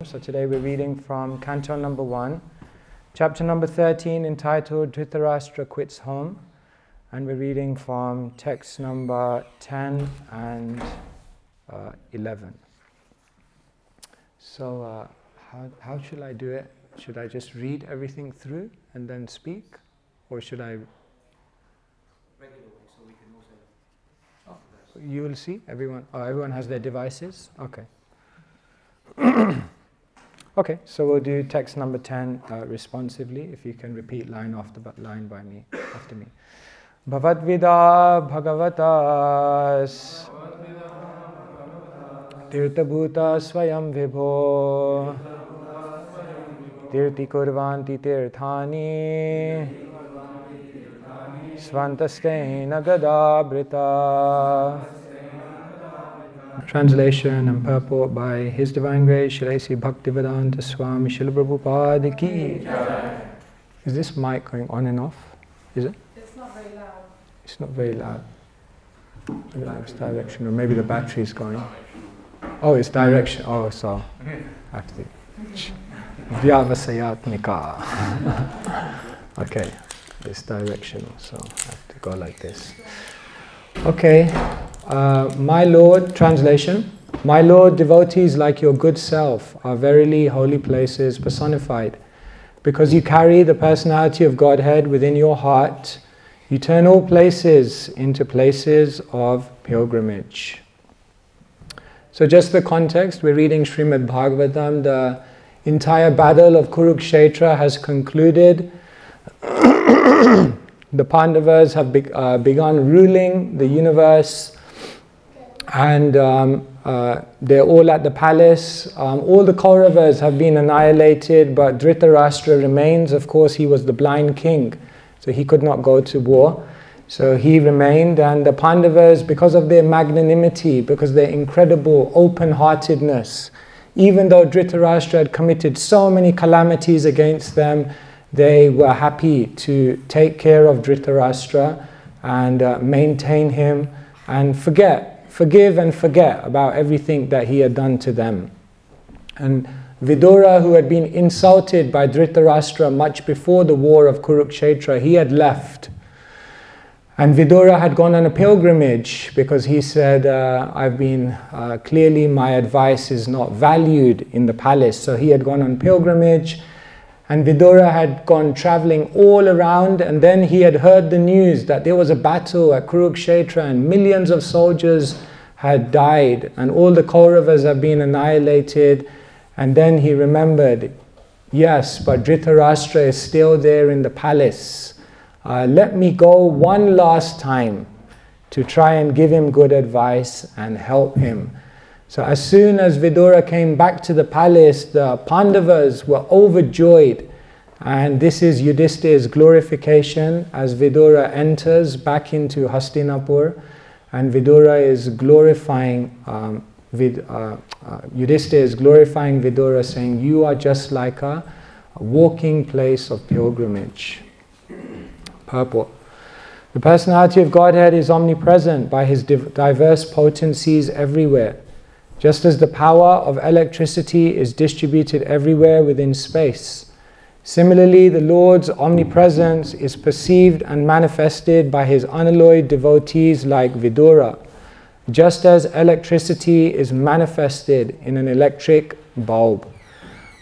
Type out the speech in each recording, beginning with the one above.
So today we're reading from Canto number 1, chapter number 13, entitled Dhrtarastra Quits Home. And we're reading from text number 10 and 11. So how should I do it? Should I just read everything through and then speak? Or should I... Regularly, so we can also... You will see? Everyone has their devices? Okay. Okay, so we'll do text number 10 responsively, if you can repeat line after line by me, after me. Bhavad-vida bhagavatas tirtabhuta svayam vibho tirti kurvanti tirthani svantastena gadabrita. Translation and purport by His Divine Grace Shri Bhaktivedanta Swami Srila Prabhupada Ki. Is this mic going on and off? Is it? It's not very loud. It's not very loud. Maybe it's direction, or maybe the battery's going. Oh, it's direction. Oh, so I have to. Vyavasayatmika. Okay, it's directional, so I have to go like this. Okay. My Lord, translation, my Lord, devotees like your good self are verily holy places personified. Because you carry the personality of Godhead within your heart, you turn all places into places of pilgrimage. So just the context, we're reading Srimad-Bhagavatam, the entire battle of Kurukshetra has concluded. The Pandavas have begun ruling the universe. And they're all at the palace. All the Kauravas have been annihilated, but Dhrtarastra remains. Of course, he was the blind king, so he could not go to war. So he remained, and the Pandavas, because of their magnanimity, because of their incredible open-heartedness, even though Dhrtarastra had committed so many calamities against them, they were happy to take care of Dhrtarastra and maintain him and forgive and forget about everything that he had done to them. And Vidura, who had been insulted by Dhrtarastra much before the war of Kurukshetra, he had left. And Vidura had gone on a pilgrimage because he said, clearly my advice is not valued in the palace. So he had gone on pilgrimage, and Vidura had gone traveling all around, and then he had heard the news that there was a battle at Kurukshetra and millions of soldiers had died and all the Kauravas have been annihilated. And then he remembered, yes, but Dhrtarastra is still there in the palace. Let me go one last time to try and give him good advice and help him. So as soon as Vidura came back to the palace, the Pandavas were overjoyed. And this is Yudhishthira's glorification as Vidura enters back into Hastinapur. And Vidura is glorifying, Yudhishthira is glorifying Vidura, saying, you are just like a walking place of pilgrimage. Purport. The personality of Godhead is omnipresent by His diverse potencies everywhere. Just as the power of electricity is distributed everywhere within space. Similarly, the Lord's omnipresence is perceived and manifested by His unalloyed devotees like Vidura, just as electricity is manifested in an electric bulb.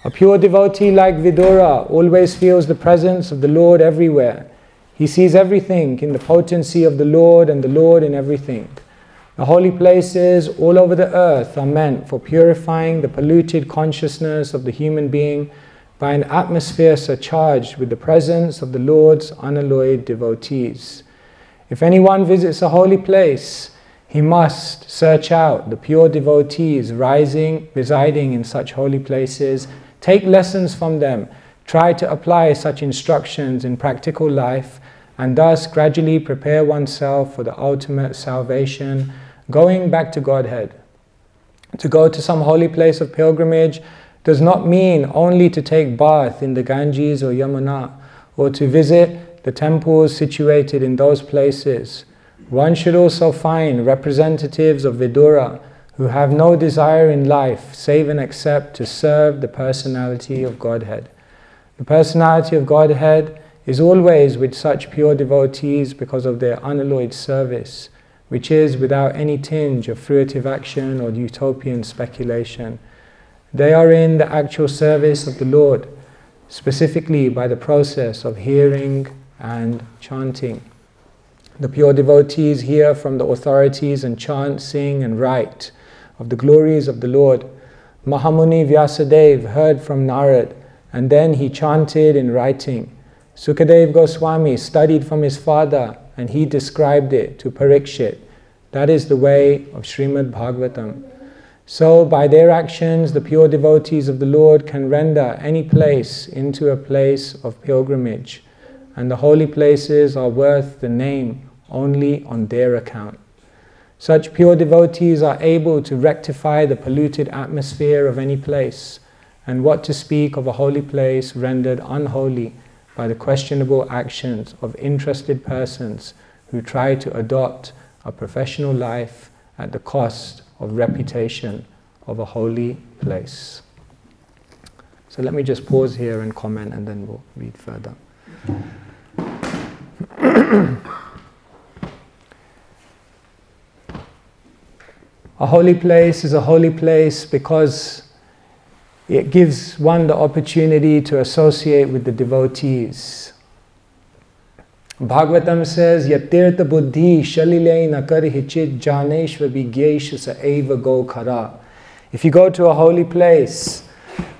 A pure devotee like Vidura always feels the presence of the Lord everywhere. He sees everything in the potency of the Lord and the Lord in everything. The holy places all over the earth are meant for purifying the polluted consciousness of the human being by an atmosphere surcharged with the presence of the Lord's unalloyed devotees. If anyone visits a holy place, he must search out the pure devotees residing in such holy places, take lessons from them, try to apply such instructions in practical life, and thus gradually prepare oneself for the ultimate salvation, going back to Godhead. To go to some holy place of pilgrimage does not mean only to take bath in the Ganges or Yamuna, or to visit the temples situated in those places. One should also find representatives of Vidura who have no desire in life save and except to serve the personality of Godhead. The personality of Godhead is always with such pure devotees because of their unalloyed service, which is without any tinge of fruitive action or utopian speculation. They are in the actual service of the Lord, specifically by the process of hearing and chanting. The pure devotees hear from the authorities and chant, sing and write of the glories of the Lord. Mahamuni Vyasadeva heard from Narad, and then he chanted in writing. Sukadev Goswami studied from his father, and he described it to Parikshit. That is the way of Srimad-Bhagavatam. So by their actions, the pure devotees of the Lord can render any place into a place of pilgrimage, and the holy places are worth the name only on their account. Such pure devotees are able to rectify the polluted atmosphere of any place, and what to speak of a holy place rendered unholy by the questionable actions of interested persons who try to adopt a professional life at the cost of reputation of a holy place. So let me just pause here and comment, and then we'll read further. A holy place is a holy place because it gives one the opportunity to associate with the devotees. Bhagavatam says, Yatirtha buddhi shalile nakar hichit janeshva vigyesh sa eva go kara. If you go to a holy place,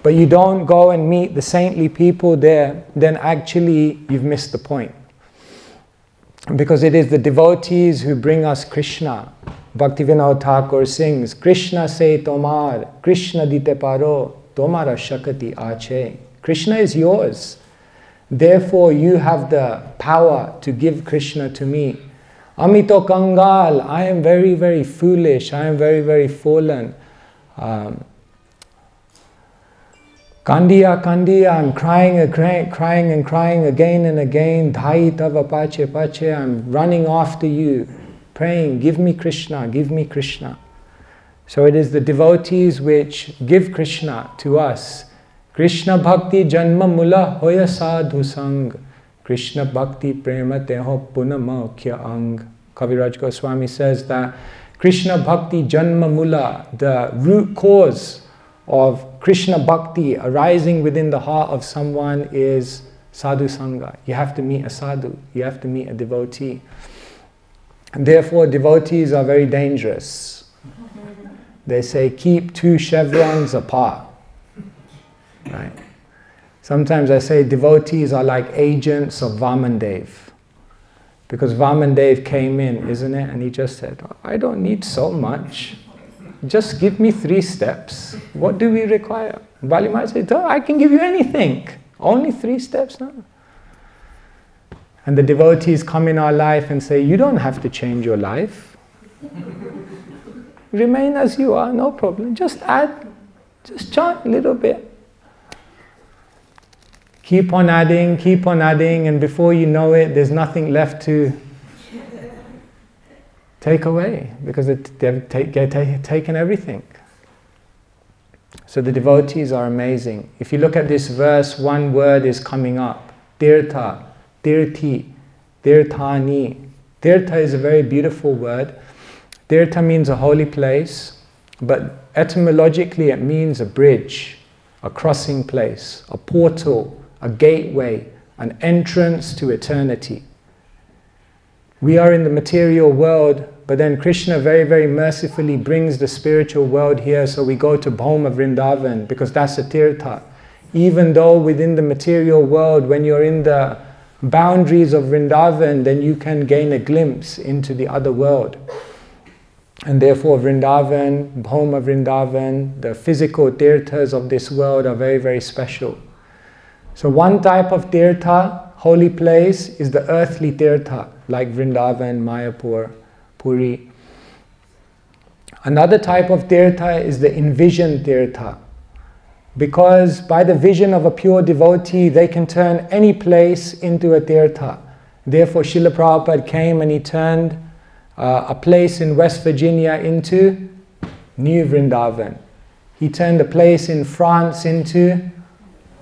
but you don't go and meet the saintly people there, then actually you've missed the point. Because it is the devotees who bring us Krishna. Bhaktivinoda Thakur sings, Krishna se tomar, Krishna dite paro, tomara shakati ache. Krishna is yours. Therefore you have the power to give Krishna to me. Amito Kangal, I am very, very foolish, I am very, very fallen. Kandiya, Kandiya, I'm crying and crying again and again. Dhai tava pache pache, I'm running after you, praying, give me Krishna, give me Krishna. So it is the devotees which give Krishna to us. Krishna bhakti janma mula hoya sadhu sang. Krishna bhakti prema teho punamakhya ang. Kaviraj Goswami says that Krishna bhakti janma mula, the root cause of Krishna bhakti arising within the heart of someone is sadhu sangha. You have to meet a sadhu, you have to meet a devotee. And therefore devotees are very dangerous. They say keep two chevrons apart. Right? Sometimes I say devotees are like agents of Vamandev. Because Vamandev came in, isn't it? And he just said, I don't need so much. Just give me 3 steps. What do we require? Bali Maharaj said, oh, I can give you anything. Only 3 steps now. And the devotees come in our life and say, you don't have to change your life. Remain as you are, no problem. Just add, just chant a little bit. Keep on adding, and before you know it, there's nothing left to take away, because they've taken everything. So the devotees are amazing. If you look at this verse, one word is coming up. Tirtha, Tirthi, Tirthani. Tirtha is a very beautiful word. Tirtha means a holy place, but etymologically it means a bridge, a crossing place, a portal, a gateway, an entrance to eternity. We are in the material world, but then Krishna very, very mercifully brings the spiritual world here, so we go to Bhoma Vrindavan, because that's a tirtha. Even though within the material world, when you're in the boundaries of Vrindavan, then you can gain a glimpse into the other world. And therefore Vrindavan, Bhoma Vrindavan, the physical tirthas of this world are very, very special. So one type of tirtha, holy place, is the earthly tirtha, like Vrindavan, Mayapur, Puri. Another type of tirtha is the envisioned tirtha, because by the vision of a pure devotee, they can turn any place into a tirtha. Therefore Srila Prabhupada came and he turned a place in West Virginia into new Vrindavan. He turned a place in France into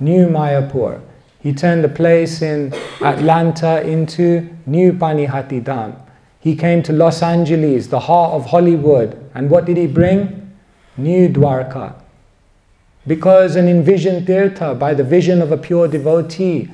new Mayapur. He turned a place in Atlanta into new Panihati Dham. He came to Los Angeles, the heart of Hollywood, and what did he bring? New Dwarka. Because an envisioned Tirtha, by the vision of a pure devotee,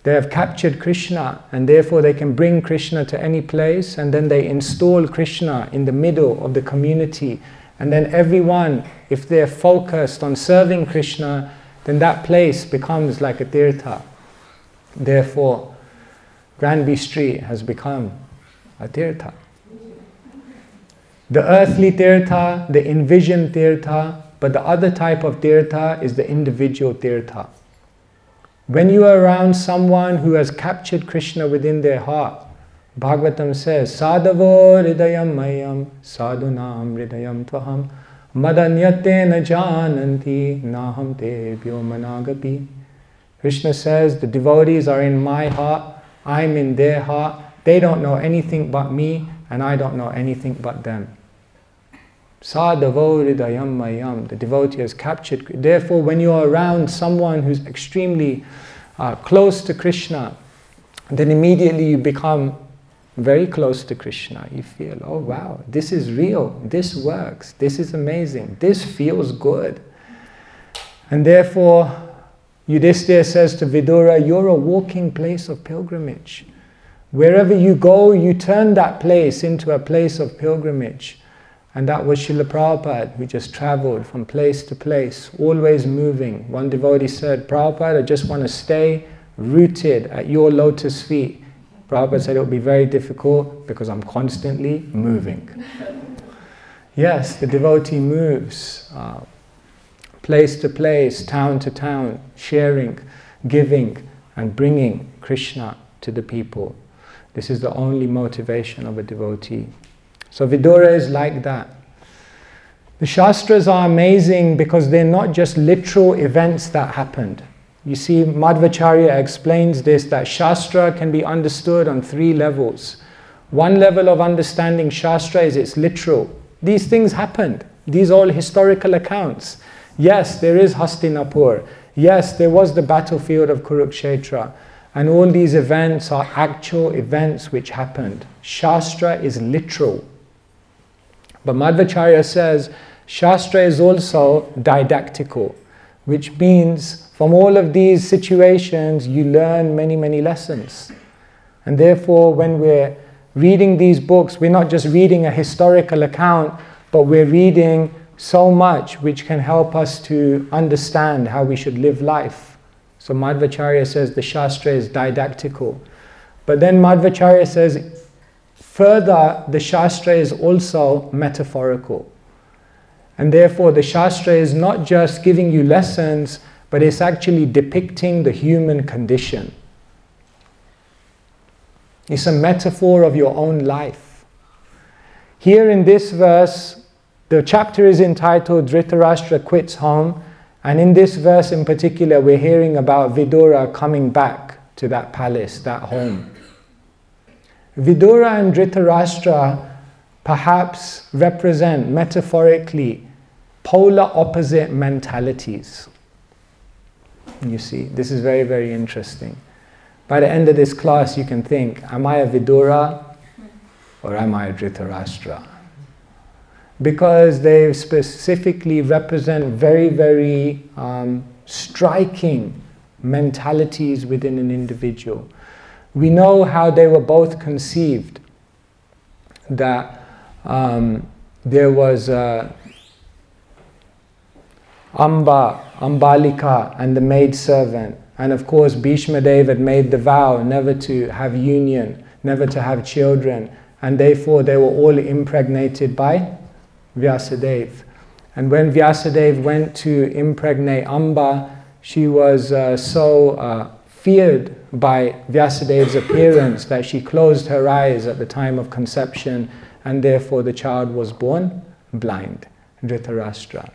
they have captured Krishna, and therefore they can bring Krishna to any place, and then they install Krishna in the middle of the community. And then everyone, if they're focused on serving Krishna, then that place becomes like a Tirtha. Therefore, Granby Street has become a Tirtha. The earthly Tirtha, the envisioned Tirtha, but the other type of Tirtha is the individual Tirtha. When you are around someone who has captured Krishna within their heart, Bhagavatam says, Sadhavo hridayam mayam, sadhunam hridayam tvaham, madanyate na jananti, naham tebhyo managapi. Krishna says, the devotees are in my heart, I'm in their heart, they don't know anything but me, and I don't know anything but them. Sadhavo hridayam mayam, the devotee has captured. Therefore, when you are around someone who's extremely close to Krishna, then immediately you become very close to Krishna. You feel, oh wow, this is real, this works, this is amazing, this feels good. And therefore, Yudhishthira says to Vidura, you're a walking place of pilgrimage. Wherever you go, you turn that place into a place of pilgrimage. And that was Srila Prabhupada, who just traveled from place to place, always moving. One devotee said, Prabhupada, I just want to stay rooted at your lotus feet. Prabhupada said it would be very difficult because I'm constantly moving. Yes, the devotee moves place to place, town to town, sharing, giving, and bringing Krishna to the people. This is the only motivation of a devotee. So Vidura is like that. The Shastras are amazing because they're not just literal events that happened. You see, Madhvacharya explains this, that Shastra can be understood on 3 levels. One level of understanding Shastra is it's literal. These things happened. These are all historical accounts. Yes, there is Hastinapur. Yes, there was the battlefield of Kurukshetra. And all these events are actual events which happened. Shastra is literal. But Madhvacharya says, Shastra is also didactical, which means from all of these situations you learn many, many lessons. And therefore when we're reading these books, we're not just reading a historical account, but we're reading so much which can help us to understand how we should live life. So Madhvacharya says the Shastra is didactical. But then Madhvacharya says, further, the Shastra is also metaphorical. And therefore the Shastra is not just giving you lessons, but it's actually depicting the human condition. It's a metaphor of your own life. Here in this verse, the chapter is entitled Dhrtarastra Quits Home, and in this verse in particular we're hearing about Vidura coming back to that palace, that home. Vidura and Dhrtarastra perhaps represent metaphorically polar opposite mentalities. You see, this is very, very interesting. By the end of this class you can think, am I a Vidura or am I a Dhrtarastra? Because they specifically represent very, very striking mentalities within an individual. We know how they were both conceived, that there was Ambalika and the maidservant, and of course Bhishma Dev had made the vow never to have union, never to have children, and therefore they were all impregnated by Vyasadeva. And when Vyasadeva went to impregnate Amba, she was feared by Vyasadeva's appearance that she closed her eyes at the time of conception, and therefore the child was born blind, Dhrtarastra.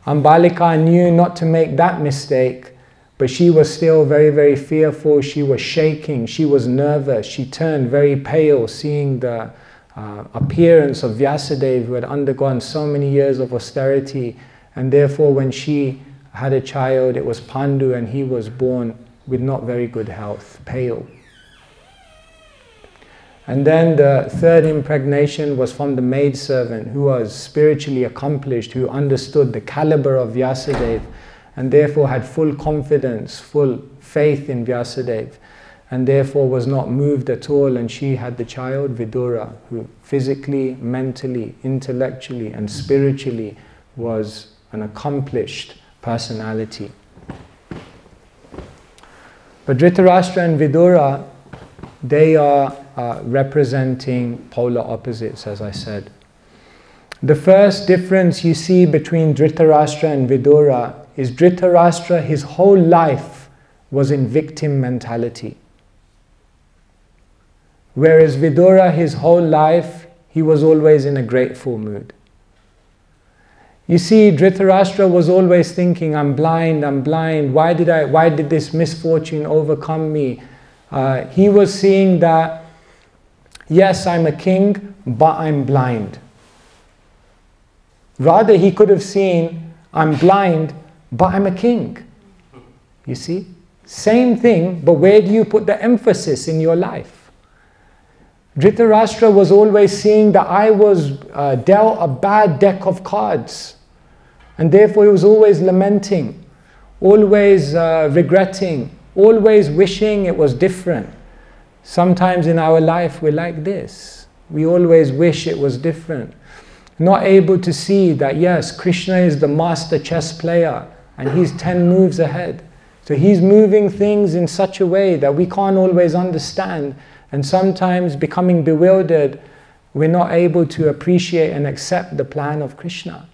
Ambalika knew not to make that mistake, but she was still very, very fearful. She was shaking, she was nervous, she turned very pale seeing the appearance of Vyasadeva, who had undergone so many years of austerity, and therefore when she had a child, it was Pandu, and he was born with not very good health, pale. And then the third impregnation was from the maidservant, who was spiritually accomplished, who understood the caliber of Vyasadeva, and therefore had full confidence, full faith in Vyasadeva, and therefore was not moved at all. And she had the child Vidura, who physically, mentally, intellectually and spiritually was an accomplished personality. But Dhrtarastra and Vidura, they are representing polar opposites, as I said. The first difference you see between Dhrtarastra and Vidura is Dhrtarastra, his whole life was in victim mentality. Whereas Vidura, his whole life, he was always in a grateful mood. You see, Dhrtarastra was always thinking, I'm blind, why did this misfortune overcome me? He was seeing that, yes, I'm a king, but I'm blind. Rather, he could have seen, I'm blind, but I'm a king. You see? Same thing, but where do you put the emphasis in your life? Dhrtarastra was always seeing that I was dealt a bad deck of cards. And therefore he was always lamenting, always regretting, always wishing it was different. Sometimes in our life we're like this. We always wish it was different. Not able to see that yes, Krishna is the master chess player and he's 10 moves ahead. So he's moving things in such a way that we can't always understand, and sometimes becoming bewildered, we're not able to appreciate and accept the plan of Krishna.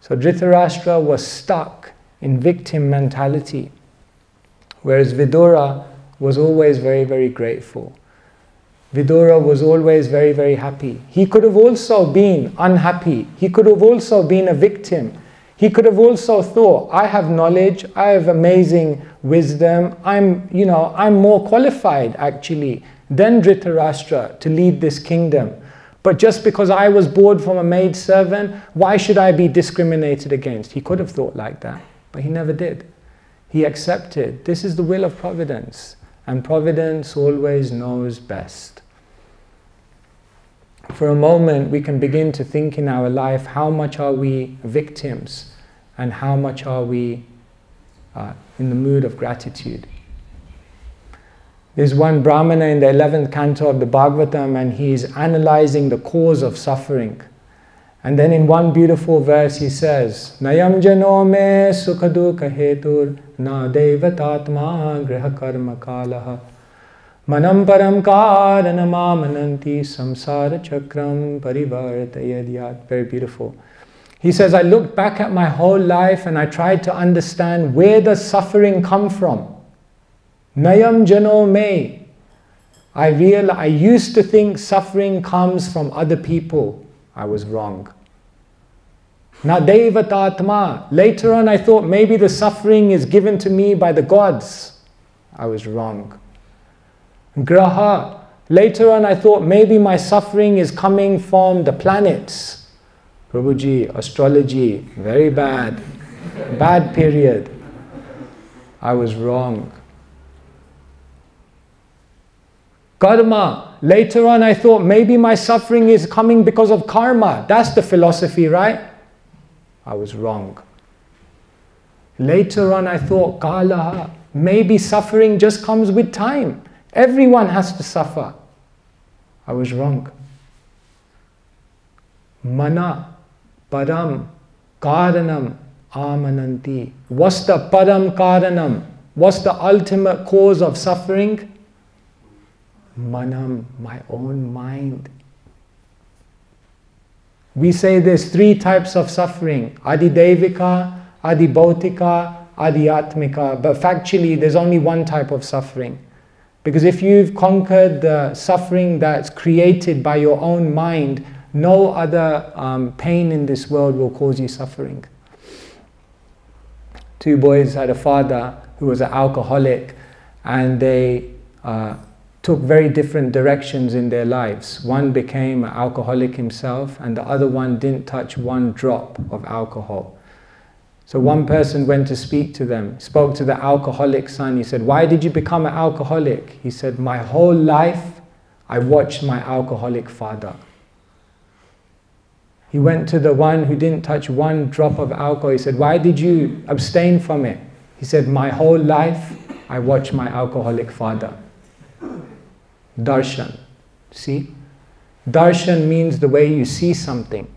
So Dhrtarastra was stuck in victim mentality, whereas Vidura was always very, very grateful. Vidura was always very, very happy. He could have also been unhappy. He could have also been a victim. He could have also thought, I have knowledge, I have amazing wisdom, I'm more qualified actually than Dhrtarastra to lead this kingdom. But just because I was born from a maidservant, why should I be discriminated against? He could have thought like that, but he never did. He accepted, this is the will of Providence, and Providence always knows best. For a moment, we can begin to think in our life, how much are we victims, and how much are we in the mood of gratitude. There's one Brahmana in the 11th canto of the Bhagavatam, and he's analyzing the cause of suffering. And then in one beautiful verse he says, Nayam jano me sukhaduka hetur na devatatma griha karma kalaha manam param karanamamananti samsara chakram parivartayadyat. Very beautiful. He says, I looked back at my whole life and I tried to understand, where does suffering come from? Nayam jano me. I used to think suffering comes from other people. I was wrong. Na devatatma. Later on I thought maybe the suffering is given to me by the gods. I was wrong. Graha. Later on I thought maybe my suffering is coming from the planets. Prabhuji, astrology, very bad. Bad period. I was wrong. Karma. Later on I thought maybe my suffering is coming because of karma. That's the philosophy, right? I was wrong. Later on I thought kalaha. Maybe suffering just comes with time. Everyone has to suffer. I was wrong. Mana, param, karanam, amananti. What's the param karanam? What's the ultimate cause of suffering? Manam, my own mind. We say there's 3 types of suffering: Adidevika, Adibhautika, Adhyatmika. But factually, there's only one type of suffering. Because if you've conquered the suffering that's created by your own mind, no other pain in this world will cause you suffering. 2 boys had a father who was an alcoholic, and they took very different directions in their lives. One became an alcoholic himself, and the other one didn't touch one drop of alcohol. So one person went to speak to them, spoke to the alcoholic son. He said, "Why did you become an alcoholic?" He said, "My whole life I watched my alcoholic father." He went to the one who didn't touch one drop of alcohol. He said, "Why did you abstain from it?" He said, "My whole life I watched my alcoholic father." Darshan. See? Darshan means the way you see something.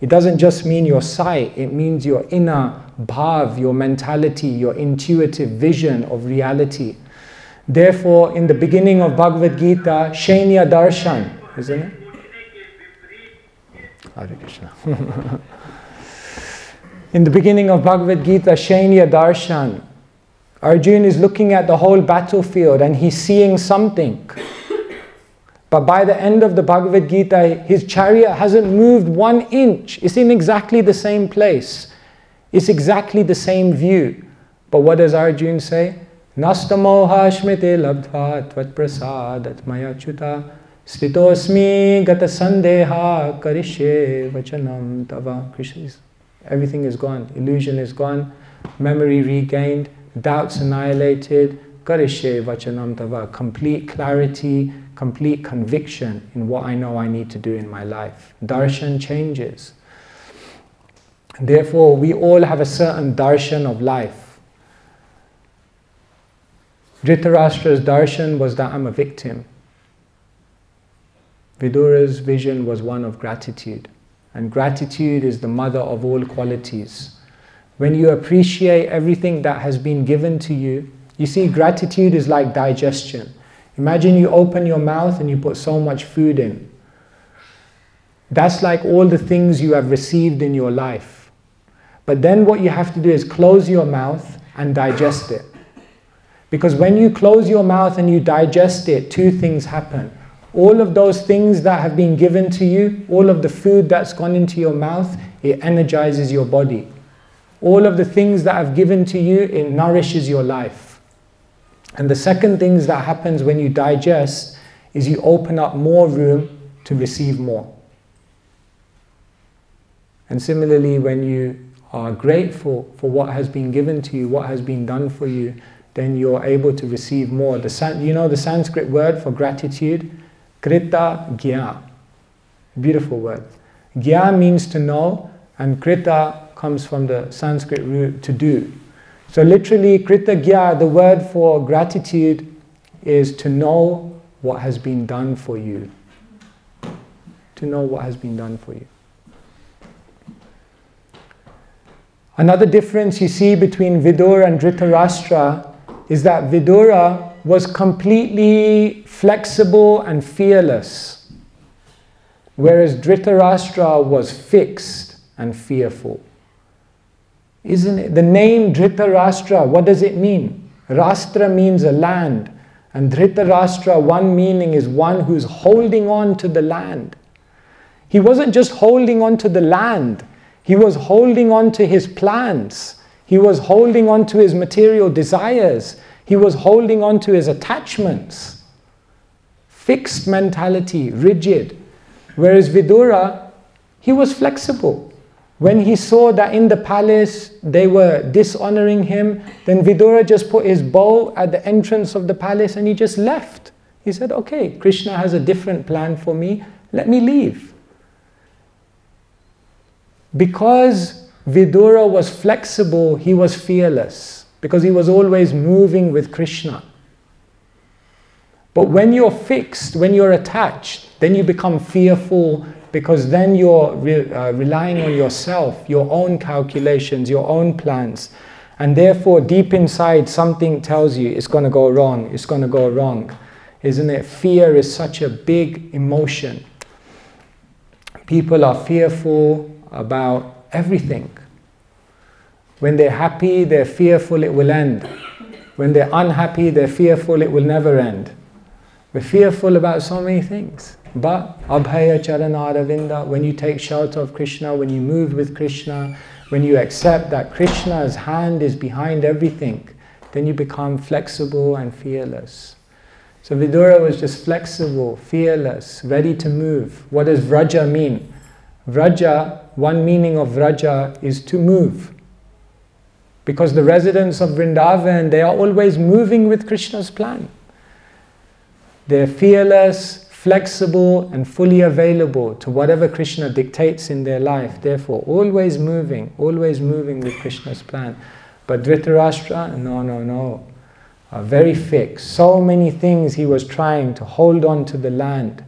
It doesn't just mean your sight, it means your inner bhav, your mentality, your intuitive vision of reality. Therefore, in the beginning of Bhagavad Gita, Shainya Darshan, isn't it? Hare Krishna. In the beginning of Bhagavad Gita, Shainya Darshan, Arjuna is looking at the whole battlefield and he's seeing something. But by the end of the Bhagavad Gita, his chariot hasn't moved 1 inch. It's in exactly the same place. It's exactly the same view. But what does Arjuna say? Nastamoha shmite labdha tvat prasadat mayachuta stitosmi gata sandeha karishe vachanam tava. Everything is gone. Illusion is gone. Memory regained. Doubts annihilated. Karishe vachanam tava. Complete clarity, complete conviction in what I know I need to do in my life. Darshan changes. Therefore, we all have a certain darshan of life. Dhrtarastra's darshan was that I'm a victim. Vidura's vision was one of gratitude. And gratitude is the mother of all qualities. When you appreciate everything that has been given to you, you see, gratitude is like digestion. Imagine you open your mouth and you put so much food in. That's like all the things you have received in your life. But then what you have to do is close your mouth and digest it. Because when you close your mouth and you digest it, 2 things happen. All of those things that have been given to you, all of the food that's gone into your mouth, it energizes your body. All of the things that I've given to you, it nourishes your life. And the second thing that happens when you digest is you open up more room to receive more. And similarly, when you are grateful for what has been given to you, what has been done for you, then you're able to receive more. You know the Sanskrit word for gratitude? Krita Gya. Beautiful word. Gya means to know, and Krita comes from the Sanskrit root to do. So literally, Krita Gya, the word for gratitude, is to know what has been done for you. To know what has been done for you. Another difference you see between Vidura and Dhrtarastra is that Vidura was completely flexible and fearless, whereas Dhrtarastra was fixed and fearful. Isn't it? The name Dhrtarastra, what does it mean? Rastra means a land, and Dhrtarastra, one meaning is one who's holding on to the land. He wasn't just holding on to the land, he was holding on to his plans. He was holding on to his material desires. He was holding on to his attachments. Fixed mentality, rigid. Whereas Vidura, he was flexible. When he saw that in the palace they were dishonoring him, then Vidura just put his bow at the entrance of the palace and he just left. He said, okay, Krishna has a different plan for me, let me leave. Because Vidura was flexible, he was fearless, because he was always moving with Krishna. But when you're fixed, when you're attached, then you become fearful, because then you're relying on yourself, your own calculations, your own plans. And therefore, deep inside, something tells you it's going to go wrong, it's going to go wrong. Isn't it? Fear is such a big emotion. People are fearful about everything. When they're happy, they're fearful it will end. When they're unhappy, they're fearful it will never end. We're fearful about so many things. But Abhaya Charana Aravinda, when you take shelter of Krishna, when you move with Krishna, when you accept that Krishna's hand is behind everything, then you become flexible and fearless. So Vidura was just flexible, fearless, ready to move. What does Vraja mean? Vraja, one meaning of Vraja is to move. Because the residents of Vrindavan, they are always moving with Krishna's plan. They're fearless, flexible, and fully available to whatever Krishna dictates in their life. Therefore, always moving with Krishna's plan. But Dhrtarastra, no. Very fixed. So many things he was trying to hold on to the land.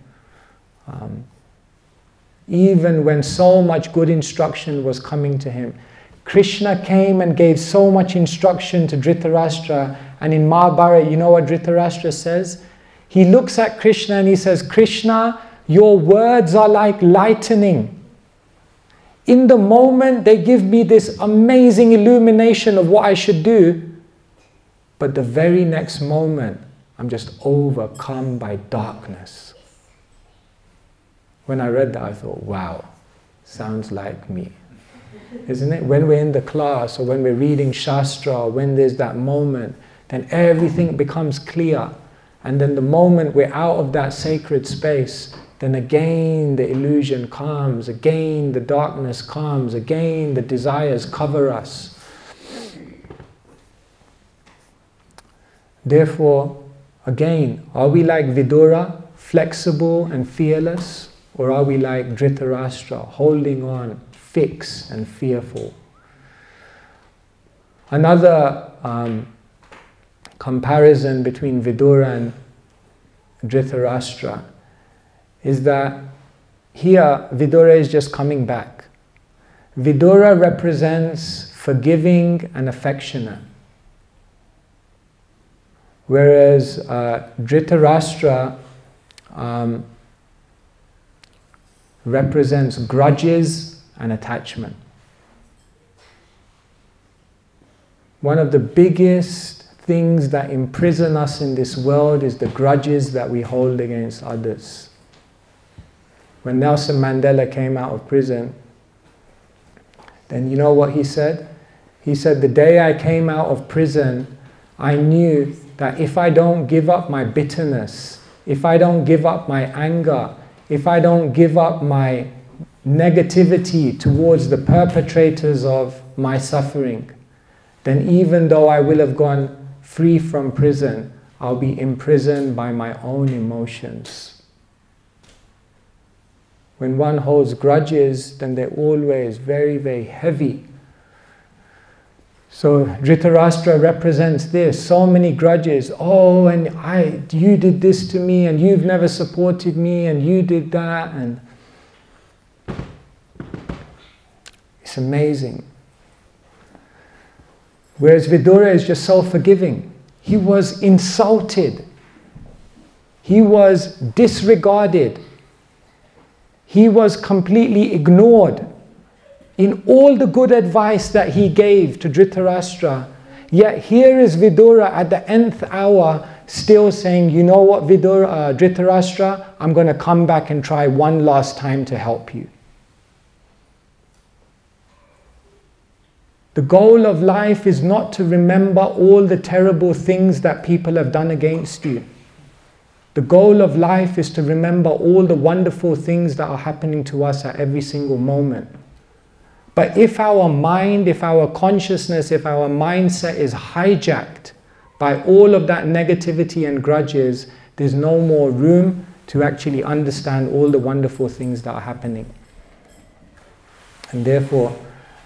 Even when so much good instruction was coming to him. Krishna came and gave so much instruction to Dhrtarastra, and in Mahabharata, you know what Dhrtarastra says? He looks at Krishna and he says, Krishna, your words are like lightning. In the moment, they give me this amazing illumination of what I should do, but the very next moment, I'm just overcome by darkness. When I read that, I thought, wow, sounds like me. Isn't it? When we're in the class or when we're reading Shastra or when there's that moment, then everything becomes clear. And then the moment we're out of that sacred space, then again the illusion comes, again the darkness comes, again the desires cover us. Therefore, again, are we like Vidura, flexible and fearless? Or are we like Dhrtarastra, holding on, fixed and fearful? Another comparison between Vidura and Dhrtarastra is that here Vidura is just coming back. Vidura represents forgiving and affectionate, whereas Dhrtarastra represents grudges and attachment. One of the biggest things that imprison us in this world is the grudges that we hold against others. When Nelson Mandela came out of prison, then you know what he said? He said, the day I came out of prison, I knew that if I don't give up my bitterness, if I don't give up my anger, if I don't give up my negativity towards the perpetrators of my suffering, then even though I will have gone free from prison, I'll be imprisoned by my own emotions. When one holds grudges, then they're always very, very heavy. So Dhrtarastra represents this, so many grudges. Oh, and you did this to me, and you've never supported me, and you did that, and it's amazing. Whereas Vidura is just so forgiving. He was insulted. He was disregarded. He was completely ignored in all the good advice that he gave to Dhrtarastra. Yet here is Vidura at the nth hour still saying, you know what, Dhrtarastra, I'm going to come back and try one last time to help you. The goal of life is not to remember all the terrible things that people have done against you. The goal of life is to remember all the wonderful things that are happening to us at every single moment. But if our mind, if our consciousness, if our mindset is hijacked by all of that negativity and grudges, there's no more room to actually understand all the wonderful things that are happening. And therefore,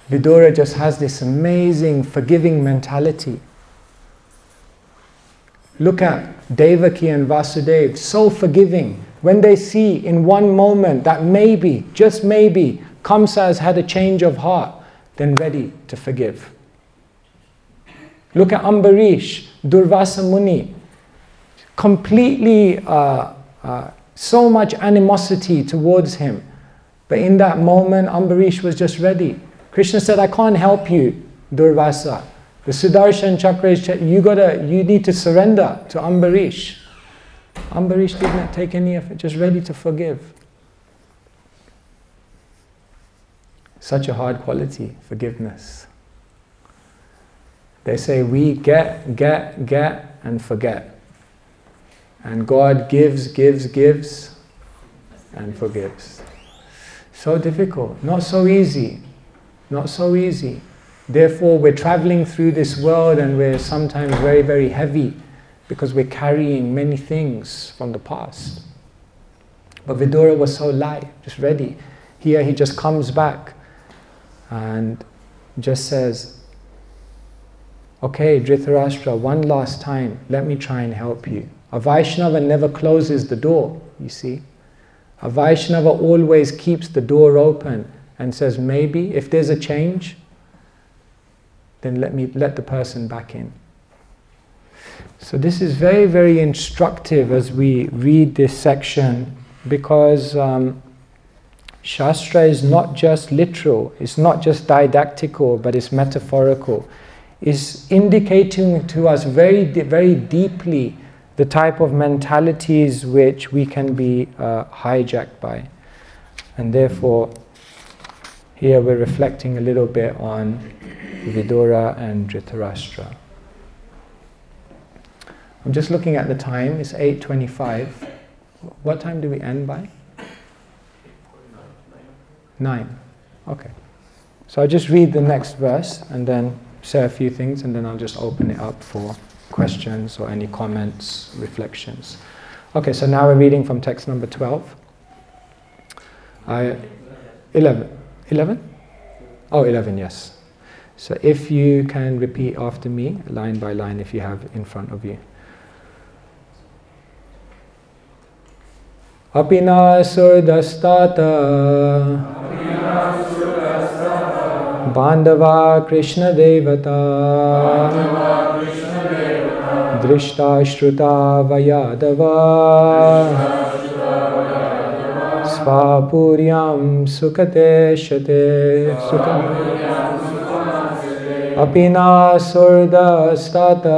Vidura just has this amazing forgiving mentality. Look at Devaki and Vasudeva, so forgiving. When they see in one moment that maybe, just maybe, Kamsa has had a change of heart, then ready to forgive. Look at Ambarish, Durvasa Muni, completely so much animosity towards him. But in that moment, Ambarish was just ready. Krishna said, I can't help you, Durvasa. The Sudarshan Chakra is, you need to surrender to Ambarish. Ambarish did not take any effort, just ready to forgive. Such a hard quality, forgiveness. They say we get, and forget. And God gives, gives, gives, and forgives. So difficult, not so easy, not so easy. Therefore, we're traveling through this world and we're sometimes very, very heavy because we're carrying many things from the past. But Vidura was so light, just ready. Here he just comes back and just says, okay, Dhrtarastra, one last time, let me try and help you. A Vaishnava never closes the door, you see. A Vaishnava always keeps the door open and says, maybe if there's a change, then let the person back in. So this is very, very instructive as we read this section, because Shastra is not just literal, it's not just didactical, but it's metaphorical. It's indicating to us very, very deeply the type of mentalities which we can be hijacked by. And therefore, here we're reflecting a little bit on Vidura and Dhrtarastra. I'm just looking at the time, it's 8:25. What time do we end by? 9. Okay. So I'll just read the next verse and then say a few things, and then I'll just open it up for questions or any comments, reflections. Okay, so now we're reading from text number 12. 11. 11? Oh, 11, yes. So if you can repeat after me, line by line, if you have in front of you. Apina surdastata Bandava Krishna Devata Drishta Shruta Vayadava Svapuryam Sukate Shate Apina surdastata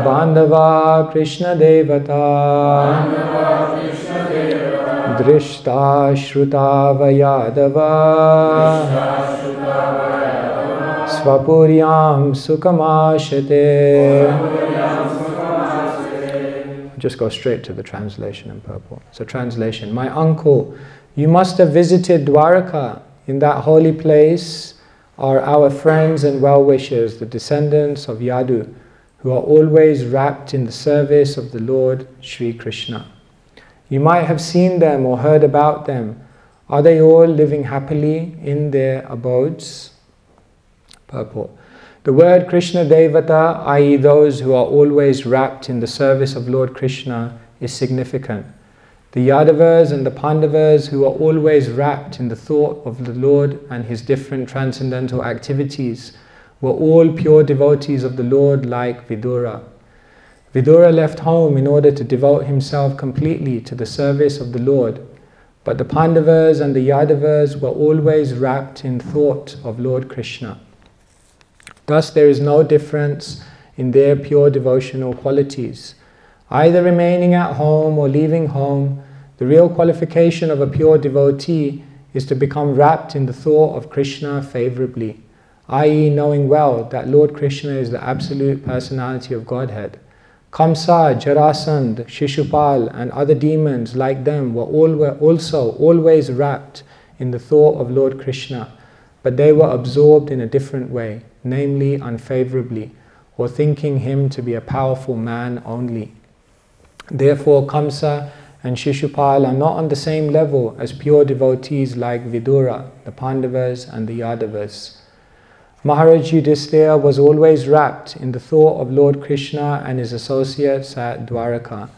Bandava Krishna Devata Drishta Shruta Vayadava Svapuryam Sukamashate. Just go straight to the translation in purple. So translation: my uncle, you must have visited Dwaraka. In that holy place are our friends and well-wishers, the descendants of Yadu, who are always wrapped in the service of the Lord Sri Krishna. You might have seen them or heard about them. Are they all living happily in their abodes? Purple. The word Krishna Devata, i.e. those who are always wrapped in the service of Lord Krishna, is significant. The Yadavas and the Pandavas, who are always wrapped in the thought of the Lord and his different transcendental activities, were all pure devotees of the Lord like Vidura. Vidura left home in order to devote himself completely to the service of the Lord, but the Pandavas and the Yadavas were always wrapped in thought of Lord Krishna. Thus there is no difference in their pure devotional qualities. Either remaining at home or leaving home, the real qualification of a pure devotee is to become wrapped in the thought of Krishna favorably, i.e. knowing well that Lord Krishna is the absolute personality of Godhead. Kamsa, Jarasandh, Shishupal and other demons like them were also always wrapped in the thought of Lord Krishna, but they were absorbed in a different way, namely unfavorably, or thinking him to be a powerful man only. Therefore, Kamsa and Shishupal are not on the same level as pure devotees like Vidura, the Pandavas and the Yadavas. Maharaj Yudhisthira was always wrapped in the thought of Lord Krishna and his associates at Dwaraka.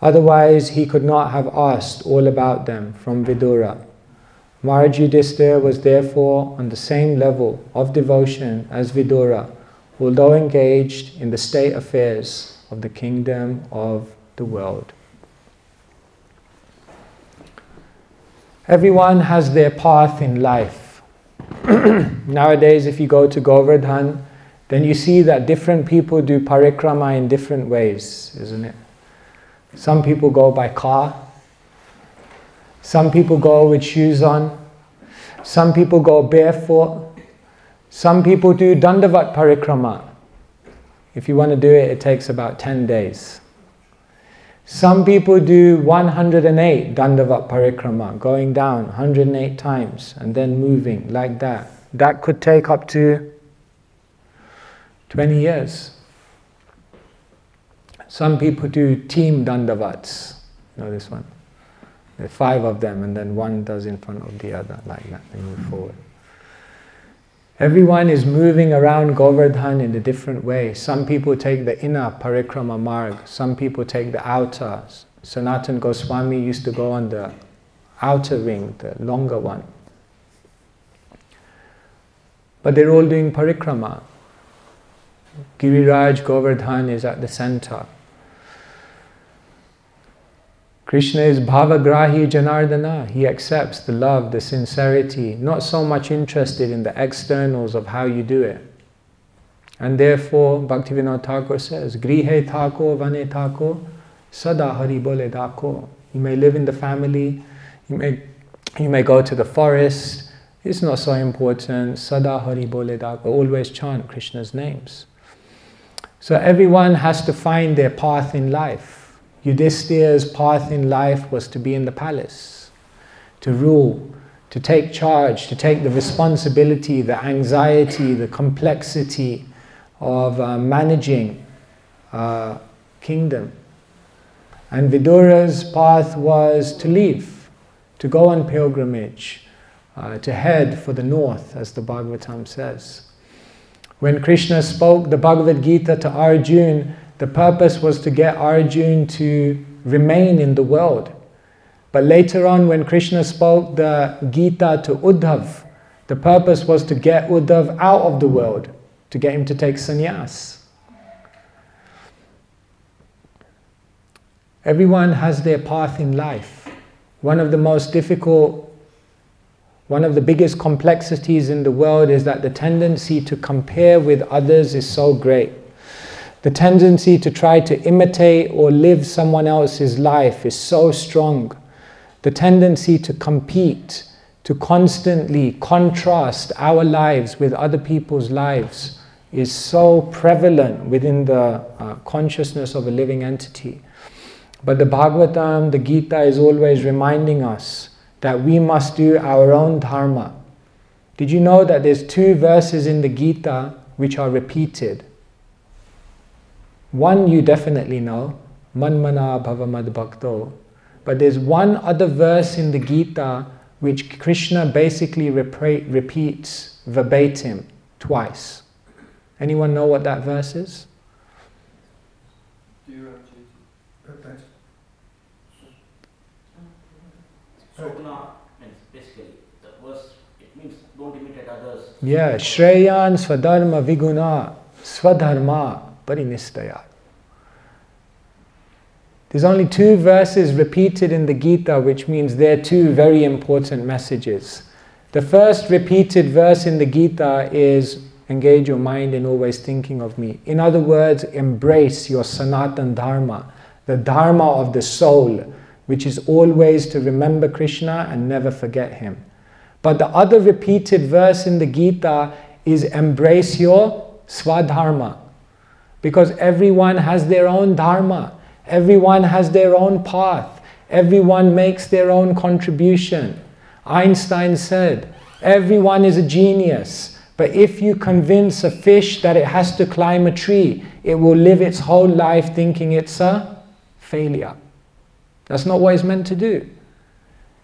Otherwise, he could not have asked all about them from Vidura. Maharaj Yudhisthira was therefore on the same level of devotion as Vidura, although engaged in the state affairs of the kingdom of the world. Everyone has their path in life. Nowadays, if you go to Govardhan, then you see that different people do parikrama in different ways, isn't it? Some people go by car, some people go with shoes on, some people go barefoot, some people do Dandavat parikrama. If you want to do it, it takes about 10 days. Some people do 108 Dandavat Parikrama, going down 108 times and then moving like that. That could take up to 20 years. Some people do team Dandavats. You know this one? There are 5 of them and then one does in front of the other, like that, they move forward. Everyone is moving around Govardhan in a different way. Some people take the inner Parikrama Marg, some people take the outer. Sanatan Goswami used to go on the outer ring, the longer one. But they're all doing Parikrama. Giriraj Govardhan is at the center. Krishna is Bhavagrahi Janardana. He accepts the love, the sincerity, not so much interested in the externals of how you do it. And therefore, Bhaktivinoda Thakur says, Grihe Thako Vane Thako Sada Hari Bole Dako. You may live in the family, you may go to the forest, it's not so important. Sada Hari Bole Dako. Always chant Krishna's names. So everyone has to find their path in life. Yudhishthira's path in life was to be in the palace, to rule, to take charge, to take the responsibility, the anxiety, the complexity of managing a kingdom. And Vidura's path was to leave, to go on pilgrimage, to head for the north, as the Bhagavatam says. When Krishna spoke the Bhagavad Gita to Arjuna, the purpose was to get Arjuna to remain in the world. But later on, when Krishna spoke the Gita to Uddhav, the purpose was to get Uddhav out of the world, to get him to take sannyas. Everyone has their path in life. One of the biggest complexities in the world is that the tendency to compare with others is so great. The tendency to try to imitate or live someone else's life is so strong. The tendency to compete, to constantly contrast our lives with other people's lives is so prevalent within the consciousness of a living entity. But the Bhagavatam, the Gita is always reminding us that we must do our own dharma. Did you know that there's 2 verses in the Gita which are repeated? One you definitely know, Manmana Bhavamad Bhakto. But there's one other verse in the Gita which Krishna basically repeats verbatim twice. Anyone know what that verse is? Sopna means basically the verse, it means don't imitate others. Yeah, Shreyan Swadharma Viguna Swadharma Parinistaya. There's only 2 verses repeated in the Gita, which means they're 2 very important messages. The first repeated verse in the Gita is, engage your mind in always thinking of me. In other words, embrace your Sanatan Dharma, the Dharma of the soul, which is always to remember Krishna and never forget him. But the other repeated verse in the Gita is embrace your Swadharma. Because everyone has their own dharma. Everyone has their own path. Everyone makes their own contribution. Einstein said, everyone is a genius. But if you convince a fish that it has to climb a tree, it will live its whole life thinking it's a failure. That's not what it's meant to do.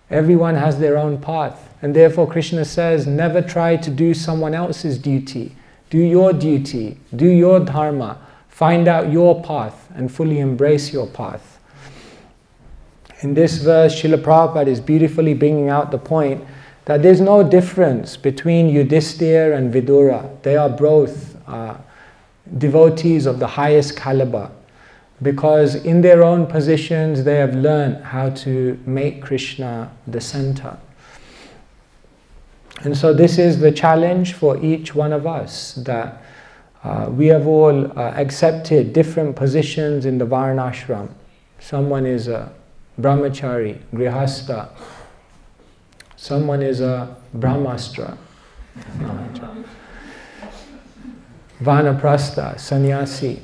Everyone has their own path. And therefore Krishna says, never try to do someone else's duty. Do your duty. Do your dharma. Find out your path and fully embrace your path. In this verse, Srila Prabhupada is beautifully bringing out the point that there's no difference between Yudhishthira and Vidura. They are both devotees of the highest caliber, because in their own positions they have learned how to make Krishna the center. And so this is the challenge for each one of us, that we have all accepted different positions in the Varnashram. Someone is a brahmachari, grihastha. Someone is a brahmastra. vanaprastha, sannyasi.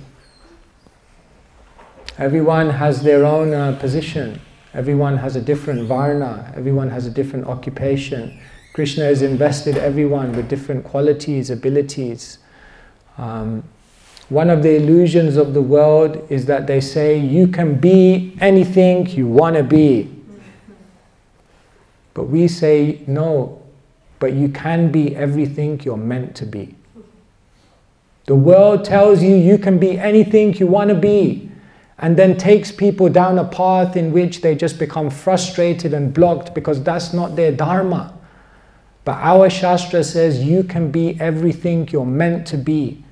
Everyone has their own position. Everyone has a different varna. Everyone has a different occupation. Krishna has invested everyone with different qualities, abilities. One of the illusions of the world is that they say you can be anything you want to be. But we say no, but you can be everything you're meant to be. The world tells you you can be anything you want to be, and then takes people down a path in which they just become frustrated and blocked because that's not their dharma. But our Shastra says you can be everything you're meant to be,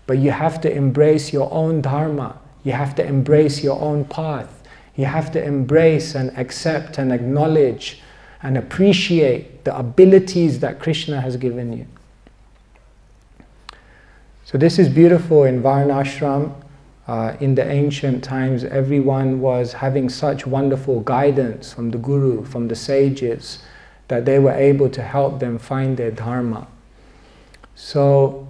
but you have to embrace your own dharma. You have to embrace your own path. You have to embrace and accept and acknowledge and appreciate the abilities that Krishna has given you. So this is beautiful in Varnashram. In the ancient times, everyone was having such wonderful guidance from the Guru, from the sages, that they were able to help them find their dharma. So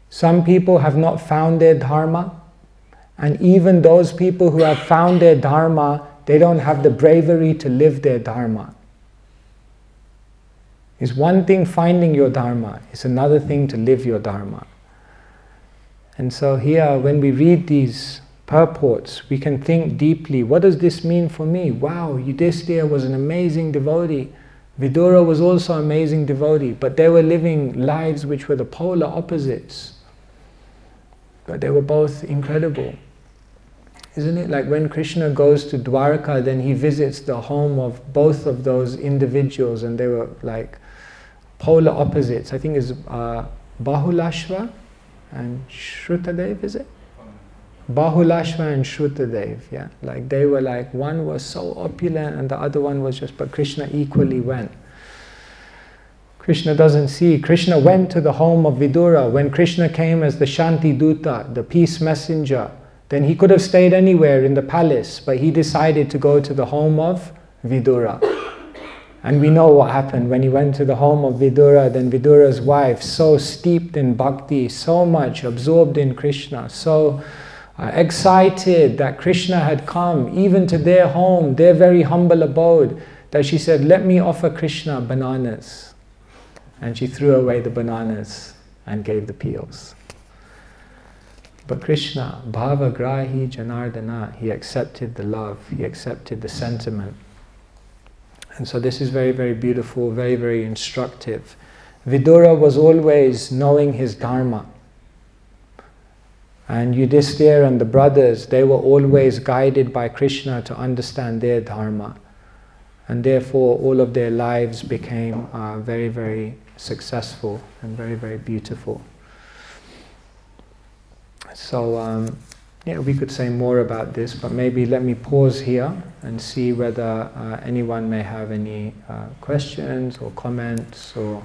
some people have not found their dharma, and even those people who have found their dharma, they don't have the bravery to live their dharma. It's one thing finding your dharma, it's another thing to live your dharma. And so here, when we read these purports, we can think deeply, what does this mean for me? Wow, Yudhishthira was an amazing devotee. Vidura was also an amazing devotee, but they were living lives which were the polar opposites. But they were both incredible. Isn't it like when Krishna goes to Dwarka, then he visits the home of both of those individuals, and they were like polar opposites. I think it's Bahulashva and Shrutadev, is it? Bahulashva and Shrutadev, yeah. Like they were like, one was so opulent and the other one was just, but Krishna equally went. Krishna doesn't see. Krishna went to the home of Vidura. When Krishna came as the Shanti Duta, the peace messenger, then he could have stayed anywhere in the palace, but he decided to go to the home of Vidura. And we know what happened when he went to the home of Vidura. Then Vidura's wife, so steeped in bhakti, so much absorbed in Krishna, so excited that Krishna had come even to their home, their very humble abode, that she said, let me offer Krishna bananas. And she threw away the bananas and gave the peels. But Krishna, Bhava Grahi Janardana, he accepted the love, he accepted the sentiment. And so this is very, very beautiful, very, very instructive. Vidura was always knowing his dharma. And Yudhishthira and the brothers, they were always guided by Krishna to understand their dharma. And therefore all of their lives became very, very successful and very, very beautiful. So yeah, we could say more about this, but maybe let me pause here and see whether anyone may have any questions or comments or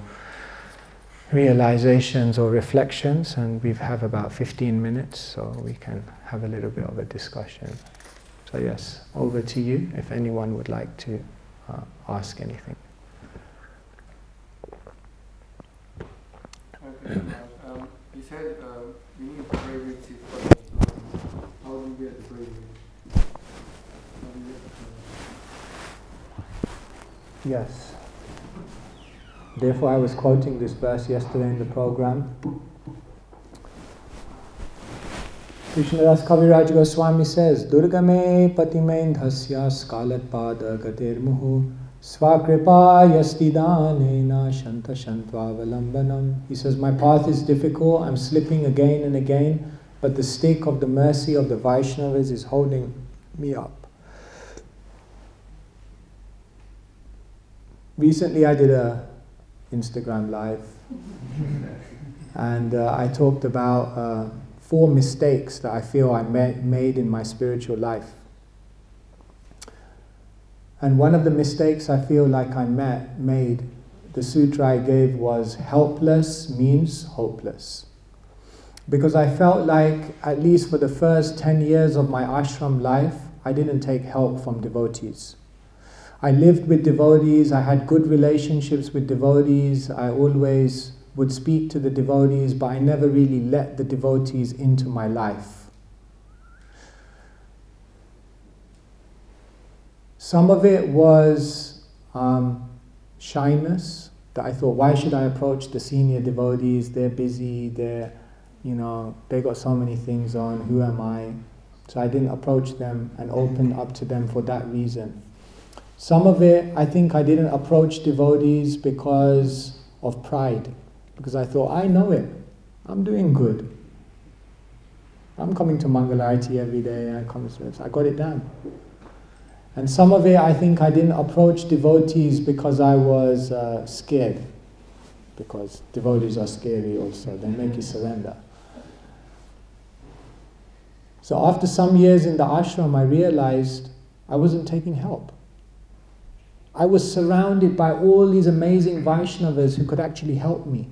realizations or reflections. And we have about 15 minutes, so we can have a little bit of a discussion. So yes, over to you if anyone would like to ask anything. Okay, you said we need bravery to how do we get the bravery? Yes. Therefore I was quoting this verse yesterday in the program. Krishnadas Kaviraj Goswami says, Durgame patimain dhasya skalat pada gatir muhu svakripa yastidanena shanta shantvaavalambanam. He says, my path is difficult, I'm slipping again and again, but the stick of the mercy of the Vaishnavas is holding me up. Recently I did a Instagram live and I talked about 4 mistakes that I feel I made in my spiritual life. And one of the mistakes I feel like I made, the sutra I gave was helpless means hopeless. Because I felt like, at least for the first 10 years of my ashram life, I didn't take help from devotees. I lived with devotees, I had good relationships with devotees, I always would speak to the devotees, but I never really let the devotees into my life. Some of it was shyness, that I thought, why should I approach the senior devotees? They're busy, they got so many things on, who am I? So I didn't approach them and open up to them for that reason. Some of it, I think I didn't approach devotees because of pride. Because I thought, I know it. I'm doing good. I'm coming to Mangalarti every day. I got it done. And some of it, I think I didn't approach devotees because I was scared. Because devotees are scary also. They make you surrender. So after some years in the ashram, I realized I wasn't taking help. I was surrounded by all these amazing Vaishnavas who could actually help me.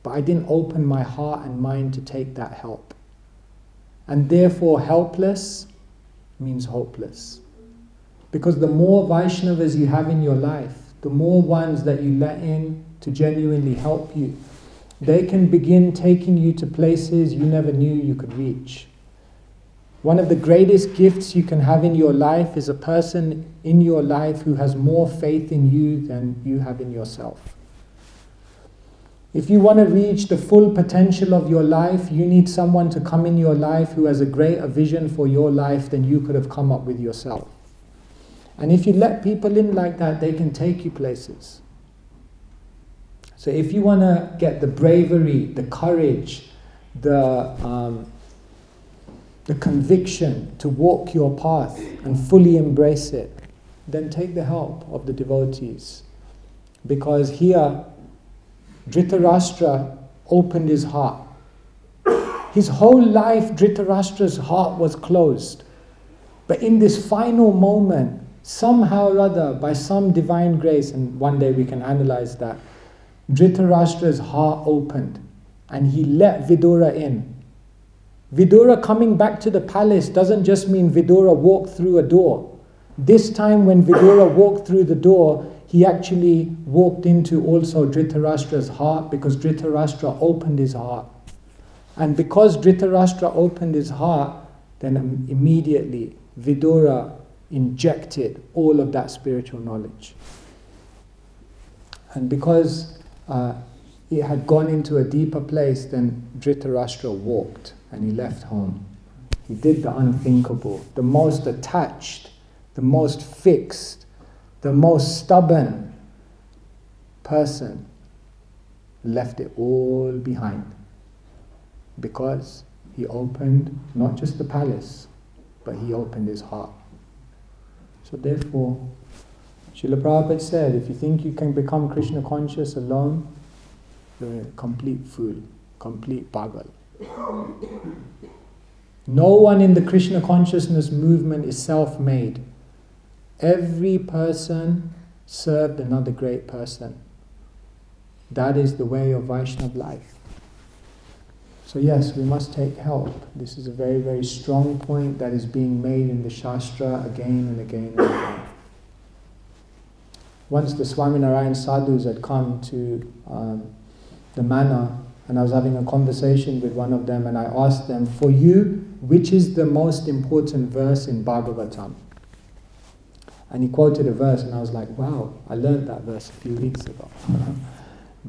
But I didn't open my heart and mind to take that help. And therefore, helpless means hopeless. Because the more Vaishnavas you have in your life, the more ones that you let in to genuinely help you, they can begin taking you to places you never knew you could reach. One of the greatest gifts you can have in your life is a person in your life who has more faith in you than you have in yourself. If you want to reach the full potential of your life, you need someone to come in your life who has a greater vision for your life than you could have come up with yourself. And if you let people in like that, they can take you places. So if you want to get the bravery, the courage, the conviction to walk your path and fully embrace it, then take the help of the devotees. Because here, Dhrtarastra opened his heart. His whole life, Dhrtarastra's heart was closed. But in this final moment, somehow or other, by some divine grace, and one day we can analyze that, Dhrtarastra's heart opened and he let Vidura in. Vidura coming back to the palace doesn't just mean Vidura walked through a door. This time when Vidura walked through the door, he actually walked into also Dhrtarastra's heart, because Dhrtarastra opened his heart. And because Dhrtarastra opened his heart, then immediately Vidura injected all of that spiritual knowledge. And because it had gone into a deeper place, then Dhrtarastra walked and he left home. He did the unthinkable. The most attached, the most fixed, the most stubborn person left it all behind, because he opened not just the palace, but he opened his heart. So therefore, Srila Prabhupada said, if you think you can become Krishna conscious alone, you're a complete fool, complete pagal. No one in the Krishna consciousness movement is self-made. Every person served another great person. That is the way of Vaishnava life. So yes, we must take help. This is a very, very strong point that is being made in the Shastra again and again and again. Once the Swaminarayan sadhus had come to the manor, and I was having a conversation with one of them, and I asked them, for you, which is the most important verse in Bhagavatam? And he quoted a verse, and I was like, wow, I learned that verse a few weeks ago,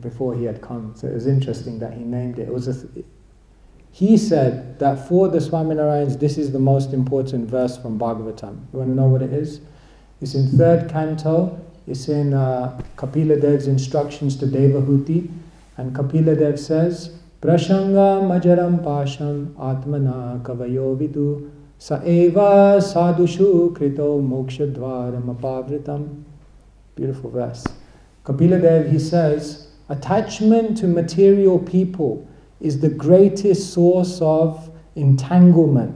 before he had come. So it was interesting that he named it. He said that for the Swaminarayans, this is the most important verse from Bhagavatam. You want to know what it is? It's in 3rd canto. It's in Kapila Dev's instructions to Devahuti. And Kapila Dev says, Prashanga majaram pasham atmana kavayo vidu sa eva sadhushu krito moksha dvaram apavritam. Beautiful verse. Kapila Dev, he says, attachment to material people is the greatest source of entanglement.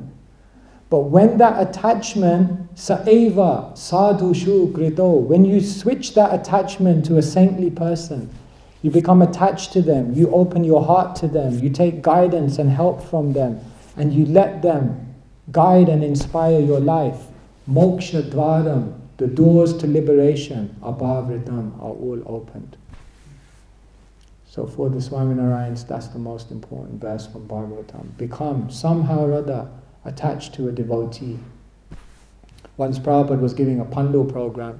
But when that attachment, saeva, sadhushu krito, when you switch that attachment to a saintly person, you become attached to them, you open your heart to them, you take guidance and help from them, and you let them guide and inspire your life. Moksha dvaram, the doors to liberation, abhavritam, are all opened. So for the Swaminarayans, that's the most important verse from Bhagavatam. Become somehow or other attached to a devotee. Once Prabhupada was giving a Pando program,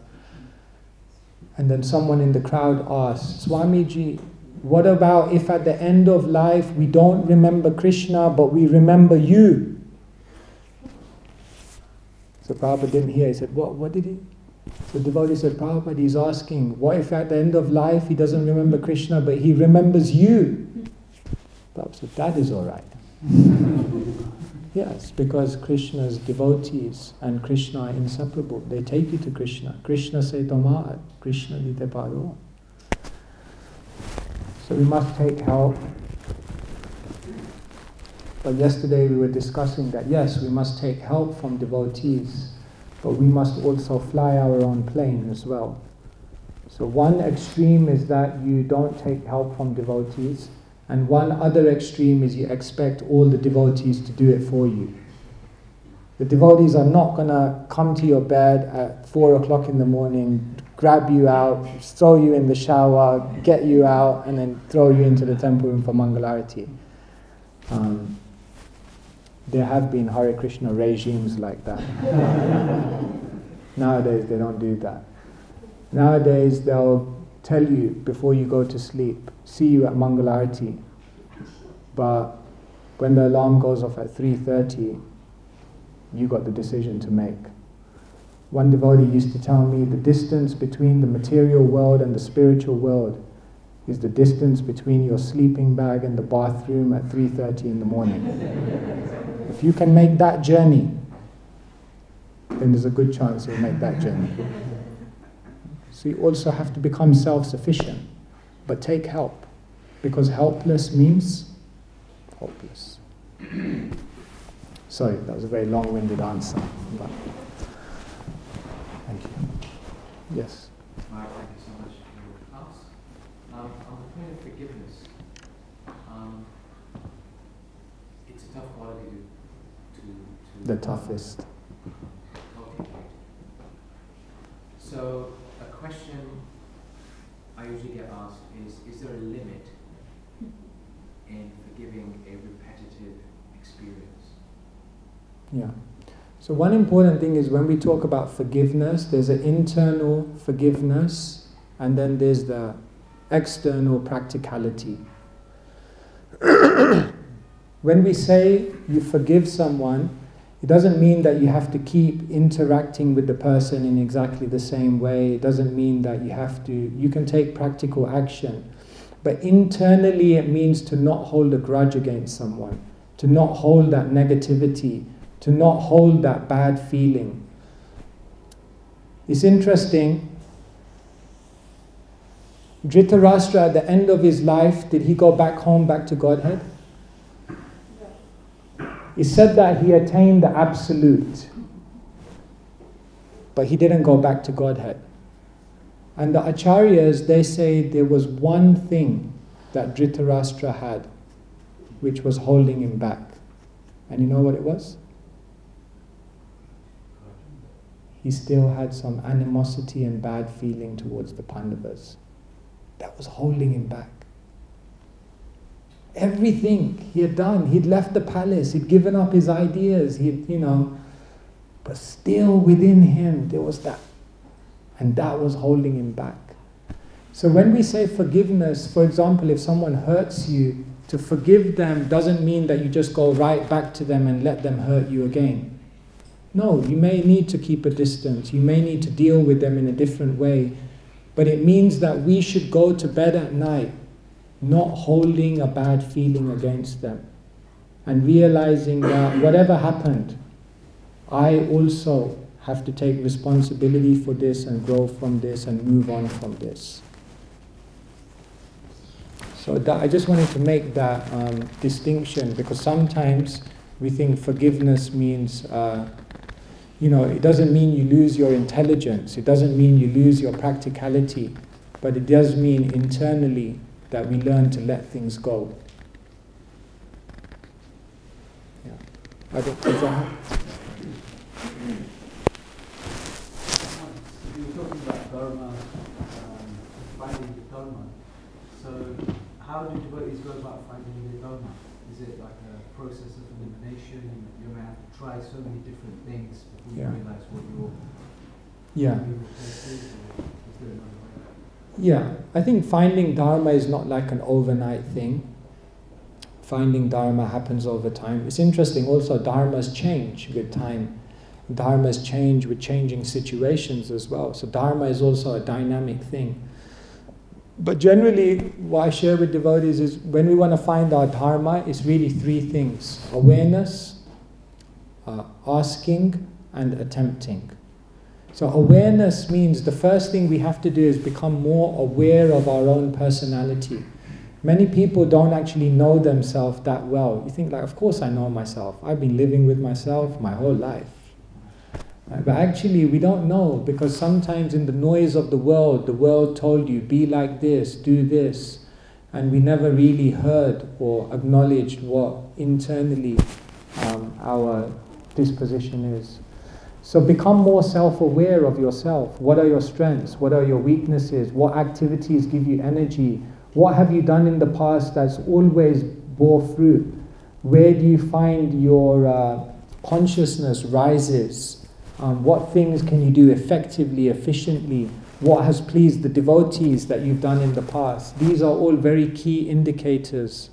and then someone in the crowd asked, Swamiji, what about if at the end of life we don't remember Krishna but we remember you? So Prabhupada didn't hear. He said, what did he? So the devotee said, Prabhupada, he's asking, what if at the end of life he doesn't remember Krishna but he remembers you? Prabhupada said, that is all right. Yes, because Krishna's devotees and Krishna are inseparable. They take you to Krishna. Krishna se tomad, Krishna dite paro. So we must take help. But yesterday we were discussing that yes, we must take help from devotees, but we must also fly our own plane as well. So one extreme is that you don't take help from devotees, and one other extreme is you expect all the devotees to do it for you. The devotees are not going to come to your bed at 4 o'clock in the morning, grab you out, throw you in the shower, get you out, and then throw you into the temple room for Mangalarati. There have been Hare Krishna regimes like that. Nowadays they don't do that. Nowadays they'll tell you before you go to sleep, see you at Mangalarati, but when the alarm goes off at 3:30, you got the decision to make. One devotee used to tell me the distance between the material world and the spiritual world is the distance between your sleeping bag and the bathroom at 3:30 in the morning. If you can make that journey, then there's a good chance you'll make that journey. So you also have to become self-sufficient, but take help, because helpless means hopeless. Sorry, that was a very long-winded answer. But thank you. Yes? Mark, thank you so much for your class. On the point of forgiveness, it's a tough quality to The toughest. cultivate. So a question I usually get asked is there a limit in forgiving a repetitive experience? Yeah. So one important thing is when we talk about forgiveness, there's an internal forgiveness and then there's the external practicality. When we say you forgive someone, it doesn't mean that you have to keep interacting with the person in exactly the same way. It doesn't mean that you can take practical action. But internally it means to not hold a grudge against someone, to not hold that negativity, to not hold that bad feeling. It's interesting, Dhrtarastra at the end of his life, did he go back home, back to Godhead? He said that he attained the absolute, but he didn't go back to Godhead. And the acharyas, they say there was one thing that Dhrtarastra had, which was holding him back. And you know what it was? He still had some animosity and bad feeling towards the Pandavas. That was holding him back. Everything he had done, he'd left the palace, he'd given up his ideas, but still within him there was that. And that was holding him back. So when we say forgiveness, for example, if someone hurts you, to forgive them doesn't mean that you just go right back to them and let them hurt you again. No, you may need to keep a distance, you may need to deal with them in a different way, but it means that we should go to bed at night not holding a bad feeling against them and realizing that whatever happened, I also have to take responsibility for this and grow from this and move on from this. So I just wanted to make that distinction, because sometimes we think forgiveness means, it doesn't mean you lose your intelligence, it doesn't mean you lose your practicality, but it does mean internally that we learn to let things go. Yeah. Is that you were talking about dharma, finding the dharma. So how do devotees go about finding their dharma? Is it like a process of elimination? You may have to try so many different things before you realize what your place is, or is there another way? Yeah, I think finding dharma is not like an overnight thing. Finding dharma happens over time. It's interesting also, dharmas change with time. Dharmas change with changing situations as well. So dharma is also a dynamic thing. But generally, what I share with devotees is when we want to find our dharma, it's really three things: awareness, asking, and attempting. So awareness means the first thing we have to do is become more aware of our own personality. Many people don't actually know themselves that well. You think like, of course I know myself. I've been living with myself my whole life. But actually we don't know, because sometimes in the noise of the world told you, be like this, do this. And we never really heard or acknowledged what internally our disposition is. So become more self-aware of yourself. What are your strengths? What are your weaknesses? What activities give you energy? What have you done in the past that's always bore fruit? Where do you find your consciousness rises? What things can you do effectively, efficiently? What has pleased the devotees that you've done in the past? These are all very key indicators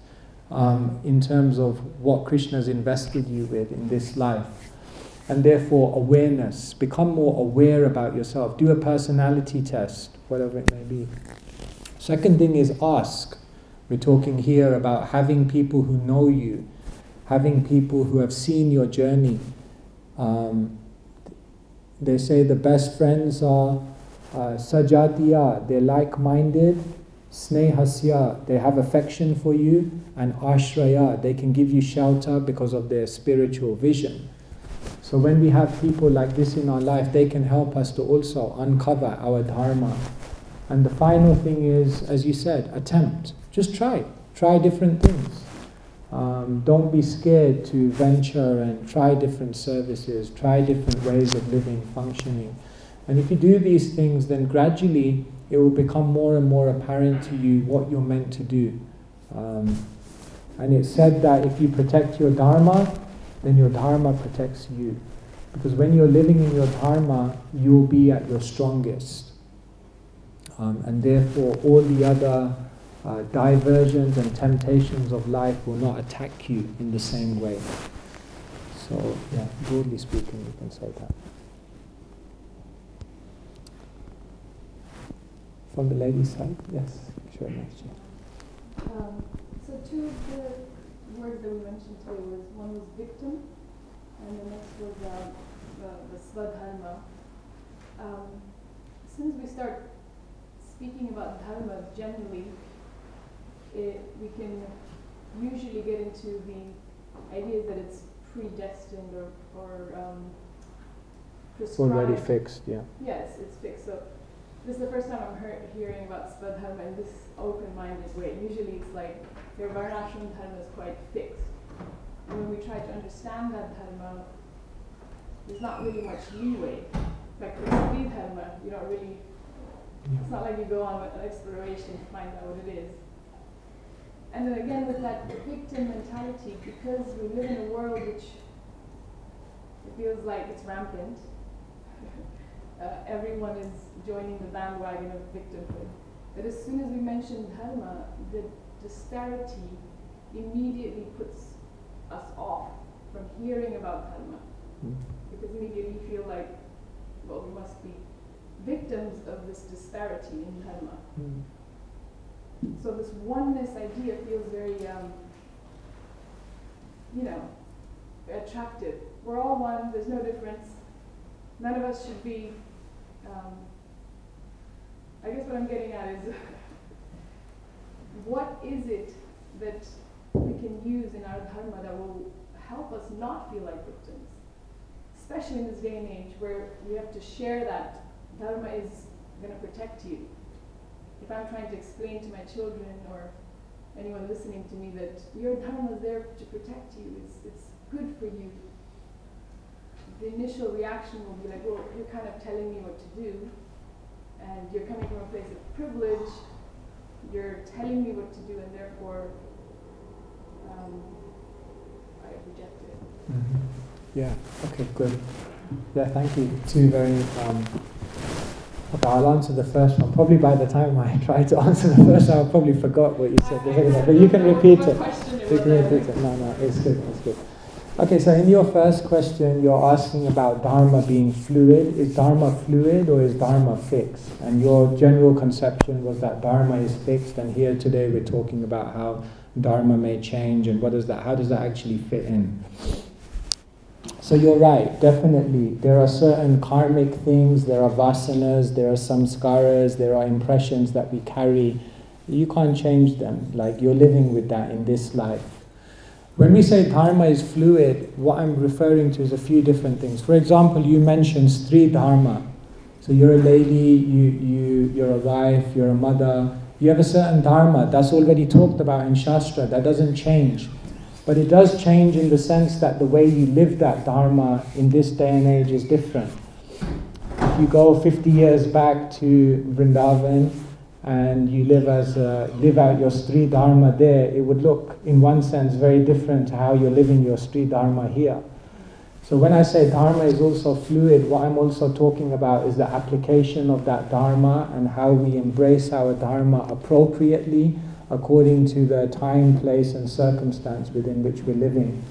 in terms of what Krishna's invested you with in this life. And therefore awareness. Become more aware about yourself. Do a personality test, whatever it may be. Second thing is ask. We're talking here about having people who know you, having people who have seen your journey. They say the best friends are sajatiya, they're like-minded, snehasya, they have affection for you, and ashraya, they can give you shelter because of their spiritual vision. So when we have people like this in our life, they can help us to also uncover our dharma. And the final thing is, as you said, attempt. Just try. Try different things. Don't be scared to venture and try different services, try different ways of living, functioning. And if you do these things, then gradually it will become more and more apparent to you what you're meant to do. And it's said that if you protect your dharma, then your dharma protects you. Because when you're living in your dharma, you'll be at your strongest. And therefore all the other diversions and temptations of life will not attack you in the same way. So, yeah, broadly speaking, you can say that. From the ladies' side, yes, sure, next year. So two of the words that we mentioned today was, one was victim, and the next was the Svadharma. As soon as we start speaking about dharma generally, we can usually get into the idea that it's predestined or prescribed. Already fixed, yeah. Yes, it's fixed. So this is the first time I'm hearing about Svadharma in this open-minded way. Usually it's like your varnashram dharma is quite fixed. And when we try to understand that dharma, there's not really much leeway. Like with Svadharma, you don't really, it's not like you go on with an exploration to find out what it is. And then again with that victim mentality, because we live in a world which it feels like it's rampant, everyone is joining the bandwagon of victimhood. But as soon as we mention dharma, the disparity immediately puts us off from hearing about dharma. Because immediately you feel like, well, we must be victims of this disparity in dharma. So this oneness idea feels very, attractive. We're all one, there's no difference. None of us should be, I guess what I'm getting at is, what is it that we can use in our dharma that will help us not feel like victims? Especially in this day and age where we have to share that dharma is going to protect you. If I'm trying to explain to my children or anyone listening to me that your dharma is there to protect you, it's good for you, the initial reaction will be like, well, you're kind of telling me what to do, and you're coming from a place of privilege, you're telling me what to do, and therefore I reject it. Mm-hmm. Yeah, okay, good. Yeah, thank you. Two very, okay, I'll answer the first one. Probably by the time I try to answer the first one, I'll probably forgot what you said. But you can repeat it. You can repeat it. No, it's good, it's good. Okay, so in your first question, you're asking about Dharma being fluid. Is Dharma fluid or is Dharma fixed? And your general conception was that Dharma is fixed, and here today we're talking about how Dharma may change, and how does that actually fit in? So you're right, definitely. There are certain karmic things, there are vasanas, there are samskaras, there are impressions that we carry. You can't change them. Like, you're living with that in this life. When we say Dharma is fluid, what I'm referring to is a few different things. For example, you mentioned Stri Dharma. So you're a lady, you're a wife, you're a mother. You have a certain Dharma. That's already talked about in Shastra. That doesn't change. But it does change in the sense that the way you live that Dharma in this day and age is different. If you go 50 years back to Vrindavan and you live out your Stri Dharma there, it would look, in one sense, very different to how you're living your Stri Dharma here. So when I say Dharma is also fluid, what I'm also talking about is the application of that Dharma and how we embrace our Dharma appropriately according to the time, place and circumstance within which we're living.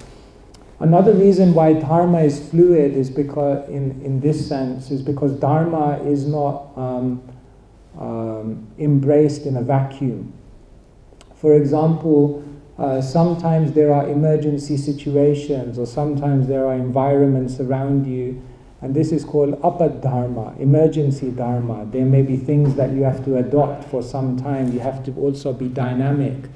Another reason why Dharma is fluid is because, in this sense, is because Dharma is not embraced in a vacuum. For example, sometimes there are emergency situations, or sometimes there are environments around you, and this is called apad dharma, emergency dharma. There may be things that you have to adopt for some time. You have to also be dynamic.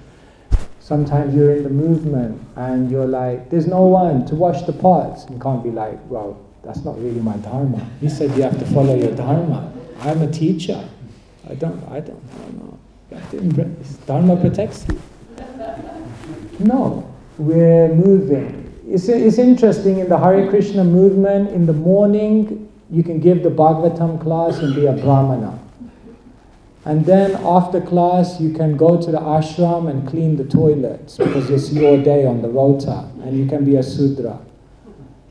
Sometimes you're in the movement and you're like, there's no one to wash the pots. You can't be like, well, that's not really my dharma. He said you have to follow your dharma. I'm a teacher. I don't know. Dharma protects you. No, we're moving. It's interesting, in the Hare Krishna movement, in the morning, you can give the Bhagavatam class and be a Brahmana. And then after class, you can go to the ashram and clean the toilets, because it's your day on the rota, and you can be a Sudra.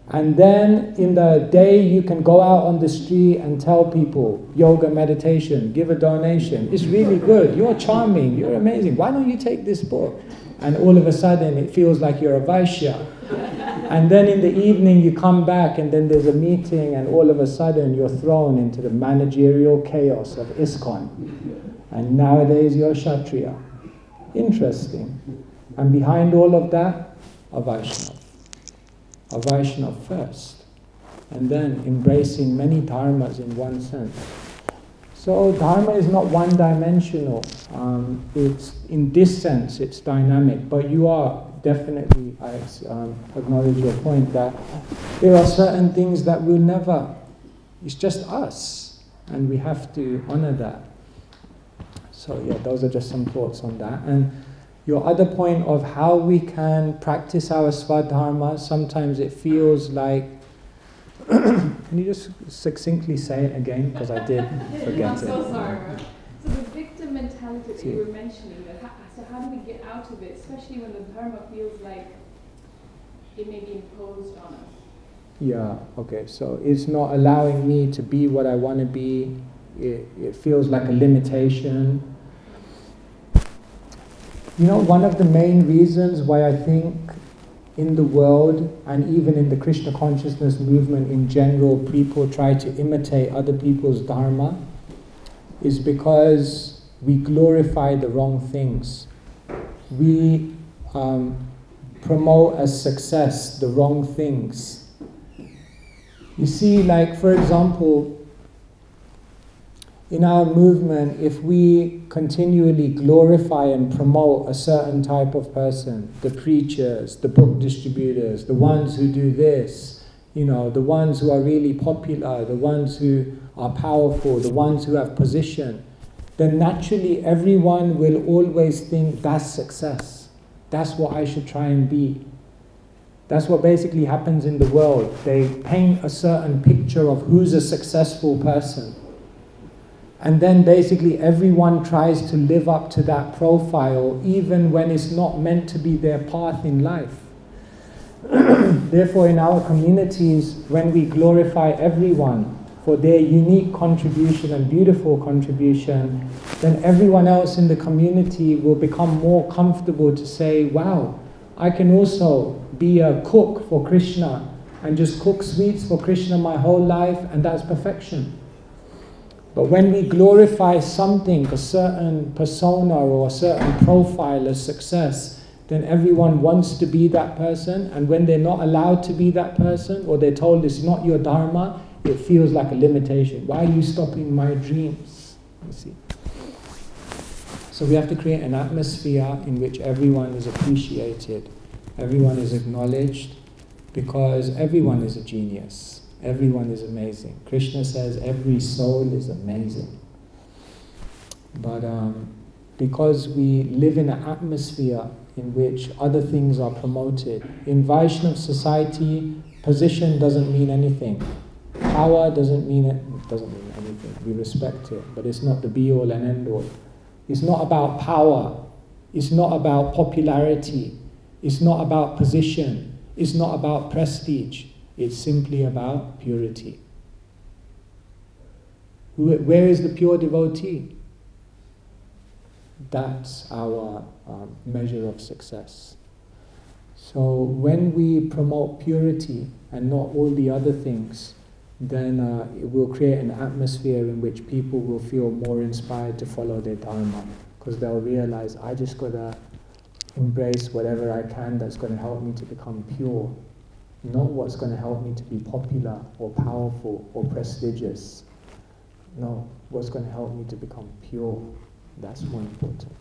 And then in the day, you can go out on the street and tell people, yoga, meditation, give a donation. It's really good. You're charming. You're amazing. Why don't you take this book? And all of a sudden, it feels like you're a Vaishya. And then in the evening, you come back, and then there's a meeting, and all of a sudden, you're thrown into the managerial chaos of ISKCON. And nowadays, you're Kshatriya. Interesting. And behind all of that, a Vaishnava. A Vaishnava first, and then embracing many dharmas in one sense. So dharma is not one-dimensional. It's, in this sense, it's dynamic. But you are definitely, I acknowledge your point, that there are certain things that will never. It's just us, and we have to honor that. So yeah, those are just some thoughts on that. And your other point of how we can practice our Swadharma, sometimes it feels like, can you just succinctly say it again? Because I did forget I'm it. so sorry. So the victim mentality that you were mentioning, so how do we get out of it, especially when the Dharma feels like it may be imposed on us? Yeah, okay, so it's not allowing me to be what I want to be. It feels like a limitation. You know, one of the main reasons why I think in the world, and even in the Krishna consciousness movement in general, people try to imitate other people's dharma, is because we glorify the wrong things. We promote as success the wrong things. You see, like, for example, in our movement, if we continually glorify and promote a certain type of person, the preachers, the book distributors, the ones who do this, you know, the ones who are really popular, the ones who are powerful, the ones who have position, then naturally everyone will always think that's success. That's what I should try and be. That's what basically happens in the world. They paint a certain picture of who's a successful person. And then basically everyone tries to live up to that profile even when it's not meant to be their path in life. Therefore, in our communities, when we glorify everyone for their unique contribution and beautiful contribution, then everyone else in the community will become more comfortable to say, wow, I can also be a cook for Krishna and just cook sweets for Krishna my whole life, and that's perfection. But when we glorify something, a certain persona or a certain profile as success, then everyone wants to be that person, and when they're not allowed to be that person, or they're told it's not your dharma, it feels like a limitation. Why are you stopping my dreams? You see. So we have to create an atmosphere in which everyone is appreciated, everyone is acknowledged, because everyone is a genius. Everyone is amazing. Krishna says every soul is amazing. But because we live in an atmosphere in which other things are promoted, in Vaishnava society, position doesn't mean anything. Power doesn't mean anything. We respect it, but it's not the be-all and end-all. It's not about power. It's not about popularity. It's not about position. It's not about prestige. It's simply about purity. Where is the pure devotee? That's our measure of success. So when we promote purity and not all the other things, then it will create an atmosphere in which people will feel more inspired to follow their dharma, because they'll realize, I just got to embrace whatever I can that's going to help me to become pure, not what's going to help me to be popular or powerful or prestigious. No, what's going to help me to become pure. That's more important.